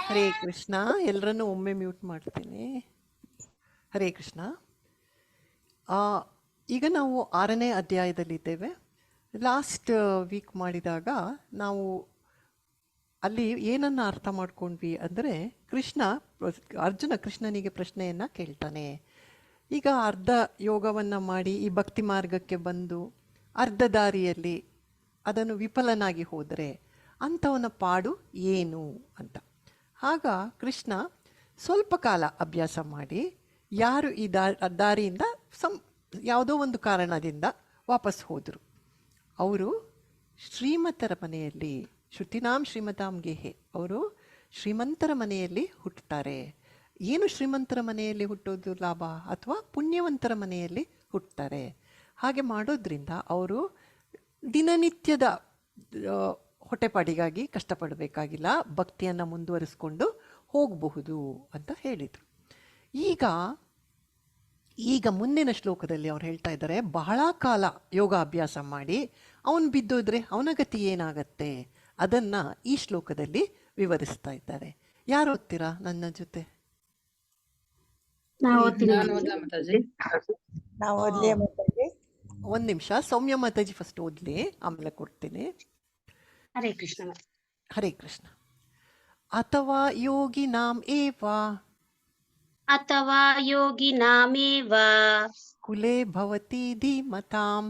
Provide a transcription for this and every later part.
ಹರೇ ಕೃಷ್ಣ. ಎಲ್ಲರನ್ನೂ ಒಮ್ಮೆ ಮ್ಯೂಟ್ ಮಾಡ್ತೀನಿ. ಹರೇ ಕೃಷ್ಣ. ಈಗ ನಾವು 6ನೇ ಅಧ್ಯಾಯದಲ್ಲಿದ್ದೇವೆ. ಲಾಸ್ಟ್ ವೀಕ್ ಮಾಡಿದಾಗ ನಾವು ಅಲ್ಲಿ ಏನನ್ನು ಅರ್ಥ ಮಾಡ್ಕೊಂಡ್ವಿ ಅಂದರೆ, ಅರ್ಜುನ ಕೃಷ್ಣನಿಗೆ ಪ್ರಶ್ನೆಯನ್ನು ಕೇಳ್ತಾನೆ. ಈಗ ಅರ್ಧ ಯೋಗವನ್ನು ಮಾಡಿ ಈ ಭಕ್ತಿ ಮಾರ್ಗಕ್ಕೆ ಬಂದು ಅರ್ಧ ದಾರಿಯಲ್ಲಿ ಅದನ್ನು ವಿಫಲನಾಗಿ ಹೋದರೆ ಅಂಥವನ ಪಾಡು ಏನು ಅಂತ. ಆಗ ಕೃಷ್ಣ ಸ್ವಲ್ಪ ಕಾಲ ಅಭ್ಯಾಸ ಮಾಡಿ ಯಾರು ಈ ದಾರಿಯಿಂದ ಯಾವುದೋ ಒಂದು ಕಾರಣದಿಂದ ವಾಪಸ್ ಹೋದರು, ಅವರು ಶ್ರೀಮಂತರ ಮನೆಯಲ್ಲಿ, ಶ್ರುತಿನಾಂ ಶ್ರೀಮತಾಂ ಗೇಹೆ, ಅವರು ಶ್ರೀಮಂತರ ಮನೆಯಲ್ಲಿ ಹುಟ್ಟುತ್ತಾರೆ. ಏನು ಶ್ರೀಮಂತರ ಮನೆಯಲ್ಲಿ ಹುಟ್ಟೋದು ಲಾಭ? ಅಥವಾ ಪುಣ್ಯವಂತರ ಮನೆಯಲ್ಲಿ ಹುಟ್ಟುತ್ತಾರೆ. ಹಾಗೆ ಮಾಡೋದ್ರಿಂದ ಅವರು ದಿನನಿತ್ಯದ ಹೊಟ್ಟೆಪಾಡಿಗಾಗಿ ಕಷ್ಟಪಡಬೇಕಾಗಿಲ್ಲ, ಭಕ್ತಿಯನ್ನು ಮುಂದುವರಿಸ್ಕೊಂಡು ಹೋಗಬಹುದು ಅಂತ ಹೇಳಿದರು. ಈಗ ಮುಂದಿನ ಶ್ಲೋಕದಲ್ಲಿ ಅವ್ರು ಹೇಳ್ತಾ ಇದ್ದಾರೆ, ಬಹಳ ಕಾಲ ಯೋಗ ಅಭ್ಯಾಸ ಮಾಡಿ ಅವನು ಬಿದ್ದೋದ್ರೆ ಅವನ ಗತಿ ಏನಾಗತ್ತೆ ಅದನ್ನು ಈ ಶ್ಲೋಕದಲ್ಲಿ ವಿವರಿಸ್ತಾ ಇದ್ದಾರೆ. ಯಾರು ಓದ್ತೀರಾ ನನ್ನ ಜೊತೆ? ಒಂದು ನಿಮಿಷ, ಸೌಮ್ಯ ಮಾತಾಜಿ ಫಸ್ಟ್ ಓದ್ಲಿ, ಆಮೇಲೆ ಕೊಡ್ತೀನಿ. ಹರೇ ಕೃಷ್ಣ. ಹರೇ ಕೃಷ್ಣ. ಅಥವಾ ಯೋಗಿನಾಮೇವ ಕುಲೇ ಭವತಿ ಧೀಮತಾಂ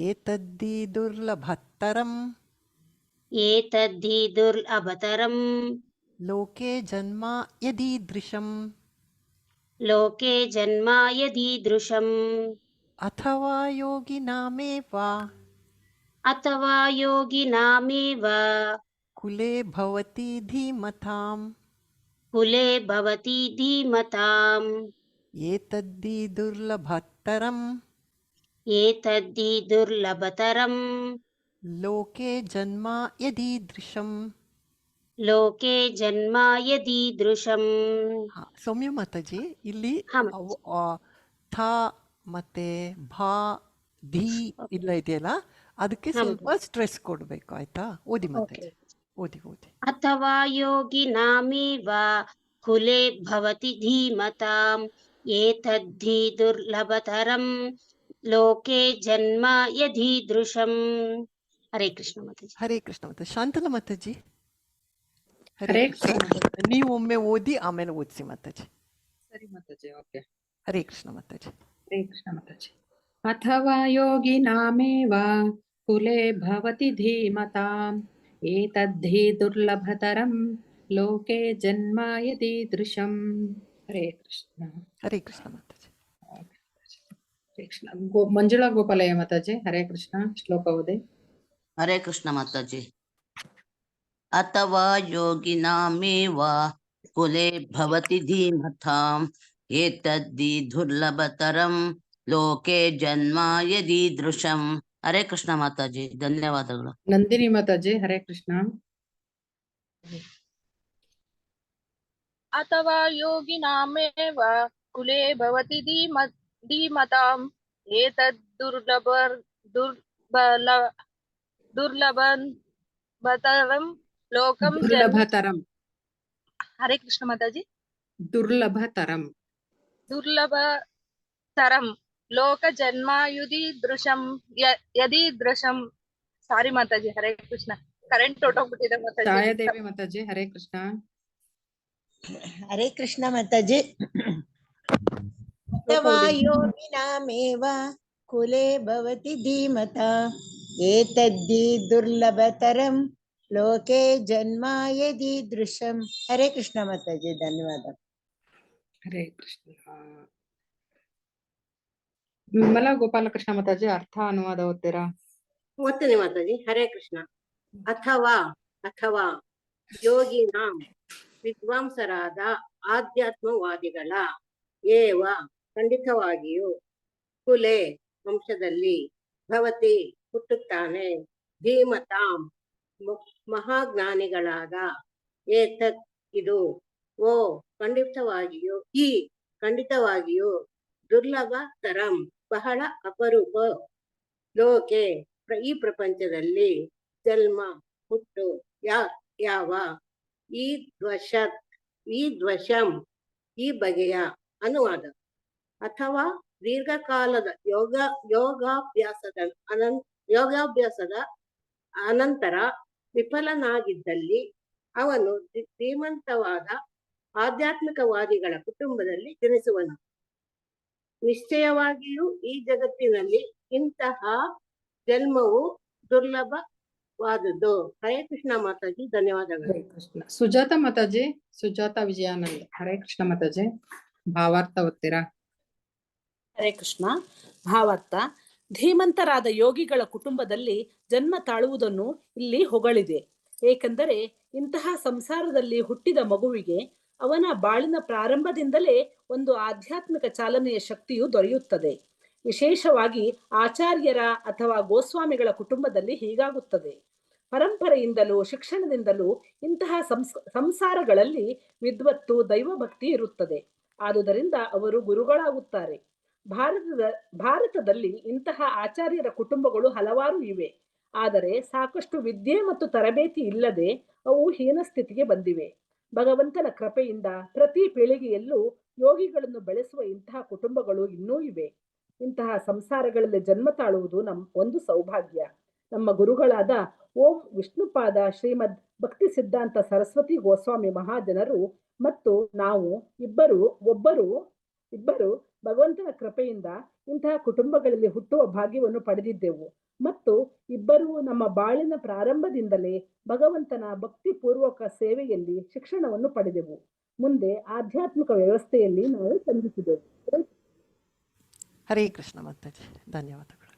ಏತದ್ದಿ ದುರ್ಲಭತರಂ ಲೋಕೆ ಜನ್ಮ ಯದೀದೃಶಂ ಅಥವಾ ಯೋಗಿನಾಮೇವ ಕುಲೇ ಭವತಿ ಧೀಮತಾಂ ಏತದ್ದಿ ದುರ್ಲಭತರಂ ಲೋಕೆ ಜನ್ಮ ಯದೀದೃಶಂ. ಸೌಮ್ಯ ಮಾತಾಜಿ, ಇಲ್ಲಿ ಥ ಮತ್ತೆ ಭಾ ಧೀ ಇಲ್ಲ ಇದೆಯಲ್ಲ, ಅದಕ್ಕೆ ಸ್ವಲ್ಪ ಸ್ಟ್ರೆಸ್ ಕೊಡಬೇಕು, ಆಯ್ತಾ? ಓದಿ ಮಾತಾಜಿ, ಓದಿ. ಅಥವಾ ಯೋಗಿನಾಮೇವ ಕುಲೇ ಭವತಿ ಧೀಮತಾಂ ಏತದ್ಧಿ ದುರ್ಲಭತರಂ ಲೋಕೆ ಜನ್ಮ ಯದೀದೃಶಂ. ಹರೇ ಕೃಷ್ಣ ಮಾತಾಜಿ. ಹರೇ ಕೃಷ್ಣ ಮಾತಾಜಿ. ಶಾಂತಲಾ ಮಾತಾಜಿ, ಹರೇ ಕೃಷ್ಣ. ನೀವು ಒಮ್ಮೆ ಓದಿ ಆಮೇಲೆ ಓದಿಸಿ ಮಾತಾಜಿ. ಸರಿ ಮಾತಾಜಿ, ಓಕೆ. ಹರೇ ಕೃಷ್ಣ ಮಾತಾಜಿ. ಹರೇ ಕೃಷ್ಣ ಮಾತಾಜಿ. ಅಥವಾ ಯೋಗಿನಾಮೇವ ಕುಲೇ ಭವತಿ ಧೀಮತಾಂ ಏತದ್ಧಿ ದುರ್ಲಭತರಂ ಲೋಕೆ ಜನ್ಮ ಯದೀದೃಶಂ. ಹರೇ ಕೃಷ್ಣ. ಹರೇ ಕೃಷ್ಣ ಮಾತಾಜಿ. ಹರೇ ಕೃಷ್ಣ. ಮಂಜುಳಾ ಗೋಪಾಲಯ್ಯ ಮಾತಾಜಿ, ಹರೇ ಕೃಷ್ಣ. ಶ್ಲೋಕ ಓದಿ. ಹರೇ ಕೃಷ್ಣ ಮಾತಾಜಿ. ಅಥವಾ ಯೋಗಿನಾಮೇವ ಕುಲೇ ಭವತಿ ಧೀಮತಾಂ ಏತದ್ದಿ ದುರ್ಲಭತರಂ ಲೋಕೆ ಜನ್ಮ ಯದೀದೃಶಂ. ಹರೇ ಕೃಷ್ಣ ಮಾತಾಜಿ, ಧನ್ಯವಾದಗಳು. ನಂದಿನಿ ಮಾತಾಜಿ, ಹರೇ ಕೃಷ್ಣ. ಅಥವಾ ಯೋಗಿನಾಮೇವ ಕುಲೇ ಭವತಿ ಧೀಮತಾಂ ಏತದ್ ದುರ್ಲಭತರಂ ಲೋಕಂ ದುರ್ಲಭತರಂ. ಹರೇ ಕೃಷ್ಣ ಮಾತಾಜಿ. ದುರ್ಲಭತರಂ ಲೋಕ ಜನ್ಮ ಯದೀದೃಶಂ. ಸಾರಿ ಮಾತಾಜಿ, ಹರೇ ಕೃಷ್ಣ. ಕರೆಂಟ್ ಹೊಟ್ಟೋಗ್ಬಿಟ್ಟಿದೆ ಮಾತಾಜಿ. ಛಾಯಾದೇವಿ ಮಾತಾಜಿ, ಹರೇ ಕೃಷ್ಣ. ಹರೇ ಕೃಷ್ಣ ಮಾತಾಜಿ. ಅಥವಾ ಯೋಗಿನಾಮೇವ ಕುಲೇ ಭವತಿ ಧೀಮತಾ ಏತದ್ದಿ ದುರ್ಲಭತರಂ ಲೋಕೆ ಜನ್ಮ ಯದೀದೃಶಂ. ಹರೇ ಕೃಷ್ಣ ಮಾತಾಜಿ, ಧನ್ಯವಾದ. ಹರೇ ಕೃಷ್ಣ. ವಿಮಲಾ ಗೋಪಾಲಕೃಷ್ಣ ಮಾತಾಜಿ, ಅರ್ಥ ಅನುವಾದ ಓದ್ತೀರಾ? ಓದ್ತೇನೆ ಮಾತಾಜಿ. ಹರೇ ಕೃಷ್ಣ. ಅಥವಾ ಯೋಗಿನಾಂ ವಿದ್ವಾಂಸರಾದ ಆಧ್ಯಾತ್ಮವಾದಿಗಳ ಏವ ಖಂಡಿತವಾಗಿಯೂ ಕುಲೆ ವಂಶದಲ್ಲಿ ಭವತಿ ಹುಟ್ಟುತ್ತಾನೆ ಧೀಮತಾಂ ಮಹಾಜ್ಞಾನಿಗಳಾದ ಏತತ್ ಇದು ಓ ಖಂಡಿತವಾಗಿಯೂ ದುರ್ಲಭ ತರಂ ಬಹಳ ಅಪರೂಪ ಲೋಕೆ ಈ ಪ್ರಪಂಚದಲ್ಲಿ ಜನ್ಮ ಹುಟ್ಟು ಯಾವ ಈ ದ್ವಶಂ ಈ ಬಗೆಯ ಅನುವಾದ ಅಥವಾ ದೀರ್ಘಕಾಲದ ಯೋಗಾಭ್ಯಾಸದ ಅನಂತರ ವಿಫಲನಾಗಿದ್ದಲ್ಲಿ ಅವನು ಧೀಮಂತವಾದ ಆಧ್ಯಾತ್ಮಿಕವಾದಿಗಳ ಕುಟುಂಬದಲ್ಲಿ ಜನಿಸುವನು. ನಿಶ್ಚಯವಾಗಿಯೂ ಈ ಜಗತ್ತಿನಲ್ಲಿ ಇಂತಹ ಜನ್ಮವು ದುರ್ಲಭವಾದದ್ದು. ಹರೇ ಕೃಷ್ಣ ಮಾತಾಜಿ, ಧನ್ಯವಾದಗಳು. ಹರೇ ಕೃಷ್ಣ. ಸುಜಾತ ಮಾತಾಜಿ, ಸುಜಾತ ವಿಜಯಾನಂದ್. ಹರೇ ಕೃಷ್ಣ ಮಾತಾಜಿ, ಭಾವಾರ್ಥ ಓದ್ತೀರಾ? ಹರೇ ಕೃಷ್ಣ. ಭಾವಾರ್ಥ: ಧೀಮಂತರಾದ ಯೋಗಿಗಳ ಕುಟುಂಬದಲ್ಲಿ ಜನ್ಮ ತಾಳುವುದನ್ನು ಇಲ್ಲಿ ಹೊಗಳಿದೆ. ಏಕೆಂದರೆ ಇಂತಹ ಸಂಸಾರದಲ್ಲಿ ಹುಟ್ಟಿದ ಮಗುವಿಗೆ ಅವನ ಬಾಳಿನ ಪ್ರಾರಂಭದಿಂದಲೇ ಒಂದು ಆಧ್ಯಾತ್ಮಿಕ ಚಾಲನೆಯ ಶಕ್ತಿಯು ದೊರೆಯುತ್ತದೆ. ವಿಶೇಷವಾಗಿ ಆಚಾರ್ಯರ ಅಥವಾ ಗೋಸ್ವಾಮಿಗಳ ಕುಟುಂಬದಲ್ಲಿ ಹೀಗಾಗುತ್ತದೆ. ಪರಂಪರೆಯಿಂದಲೂ ಶಿಕ್ಷಣದಿಂದಲೂ ಇಂತಹ ಸಂಸಾರಗಳಲ್ಲಿ ವಿದ್ವತ್ತು, ದೈವಭಕ್ತಿ ಇರುತ್ತದೆ. ಆದುದರಿಂದ ಅವರು ಗುರುಗಳಾಗುತ್ತಾರೆ. ಭಾರತದಲ್ಲಿ ಇಂತಹ ಆಚಾರ್ಯರ ಕುಟುಂಬಗಳು ಹಲವಾರು ಇವೆ. ಆದರೆ ಸಾಕಷ್ಟು ವಿದ್ಯೆ ಮತ್ತು ತರಬೇತಿ ಇಲ್ಲದೆ ಅವು ಹೀನ ಸ್ಥಿತಿಗೆ ಬಂದಿವೆ. ಭಗವಂತನ ಕೃಪೆಯಿಂದ ಪ್ರತಿ ಪೀಳಿಗೆಯಲ್ಲೂ ಯೋಗಿಗಳನ್ನು ಬೆಳೆಸುವ ಇಂತಹ ಕುಟುಂಬಗಳು ಇನ್ನೂ ಇವೆ. ಇಂತಹ ಸಂಸಾರಗಳಲ್ಲಿ ಜನ್ಮ ತಾಳುವುದು ಒಂದು ಸೌಭಾಗ್ಯ. ನಮ್ಮ ಗುರುಗಳಾದ ಓಂ ವಿಷ್ಣುಪಾದ ಶ್ರೀಮದ್ ಭಕ್ತಿ ಸಿದ್ಧಾಂತ ಸರಸ್ವತಿ ಗೋಸ್ವಾಮಿ ಮಹಾಜನರು ಮತ್ತು ನಾವು ಇಬ್ಬರು ಭಗವಂತನ ಕೃಪೆಯಿಂದ ಇಂತಹ ಕುಟುಂಬಗಳಲ್ಲಿ ಹುಟ್ಟುವ ಭಾಗ್ಯವನ್ನು ಪಡೆದಿದ್ದೆವು ಮತ್ತು ಇಬ್ಬರೂ ನಮ್ಮ ಬಾಳಿನ ಪ್ರಾರಂಭದಿಂದಲೇ ಭಗವಂತನ ಭಕ್ತಿಪೂರ್ವಕ ಸೇವೆಯಲ್ಲಿ ಶಿಕ್ಷಣವನ್ನು ಪಡೆದೆವು. ಮುಂದೆ ಆಧ್ಯಾತ್ಮಿಕ ವ್ಯವಸ್ಥೆಯಲ್ಲಿ ನಾವು ಸಂಧಿಸಿದೆವು. ಹರೇ ಕೃಷ್ಣ ಮಾತಾಜಿ, ಧನ್ಯವಾದಗಳು.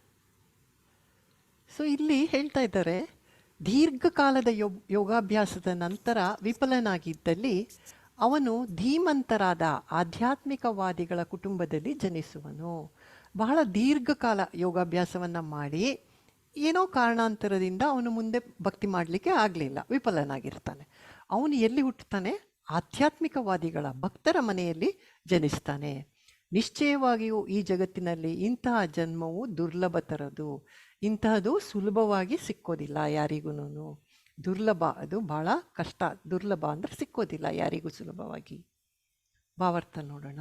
ಸೊ ಇಲ್ಲಿ ಹೇಳ್ತಾ ಇದ್ದಾರೆ, ದೀರ್ಘಕಾಲದ ಯೋಗಾಭ್ಯಾಸದ ನಂತರ ವಿಫಲನಾಗಿದ್ದಲ್ಲಿ ಅವನು ಧೀಮಂತರಾದ ಆಧ್ಯಾತ್ಮಿಕವಾದಿಗಳ ಕುಟುಂಬದಲ್ಲಿ ಜನಿಸುವನು. ಬಹಳ ದೀರ್ಘಕಾಲ ಯೋಗಾಭ್ಯಾಸವನ್ನು ಮಾಡಿ ಏನೋ ಕಾರಣಾಂತರದಿಂದ ಅವನು ಮುಂದೆ ಭಕ್ತಿ ಮಾಡಲಿಕ್ಕೆ ಆಗಲಿಲ್ಲ, ವಿಫಲನಾಗಿರ್ತಾನೆ. ಅವನು ಎಲ್ಲಿ ಹುಟ್ಟುತ್ತಾನೆ? ಆಧ್ಯಾತ್ಮಿಕವಾದಿಗಳ ಭಕ್ತರ ಮನೆಯಲ್ಲಿ ಜನಿಸ್ತಾನೆ. ನಿಶ್ಚಯವಾಗಿಯೂ ಈ ಜಗತ್ತಿನಲ್ಲಿ ಇಂತಹ ಜನ್ಮವು ದುರ್ಲಭ ತರದು. ಇಂತಹದು ಸುಲಭವಾಗಿ ಸಿಕ್ಕೋದಿಲ್ಲ ಯಾರಿಗೂ. ದುರ್ಲಭ, ಅದು ಬಹಳ ಕಷ್ಟ. ದುರ್ಲಭ ಅಂದರೆ ಸಿಕ್ಕೋದಿಲ್ಲ ಯಾರಿಗೂ ಸುಲಭವಾಗಿ. ಭಾವಾರ್ಥ ನೋಡೋಣ.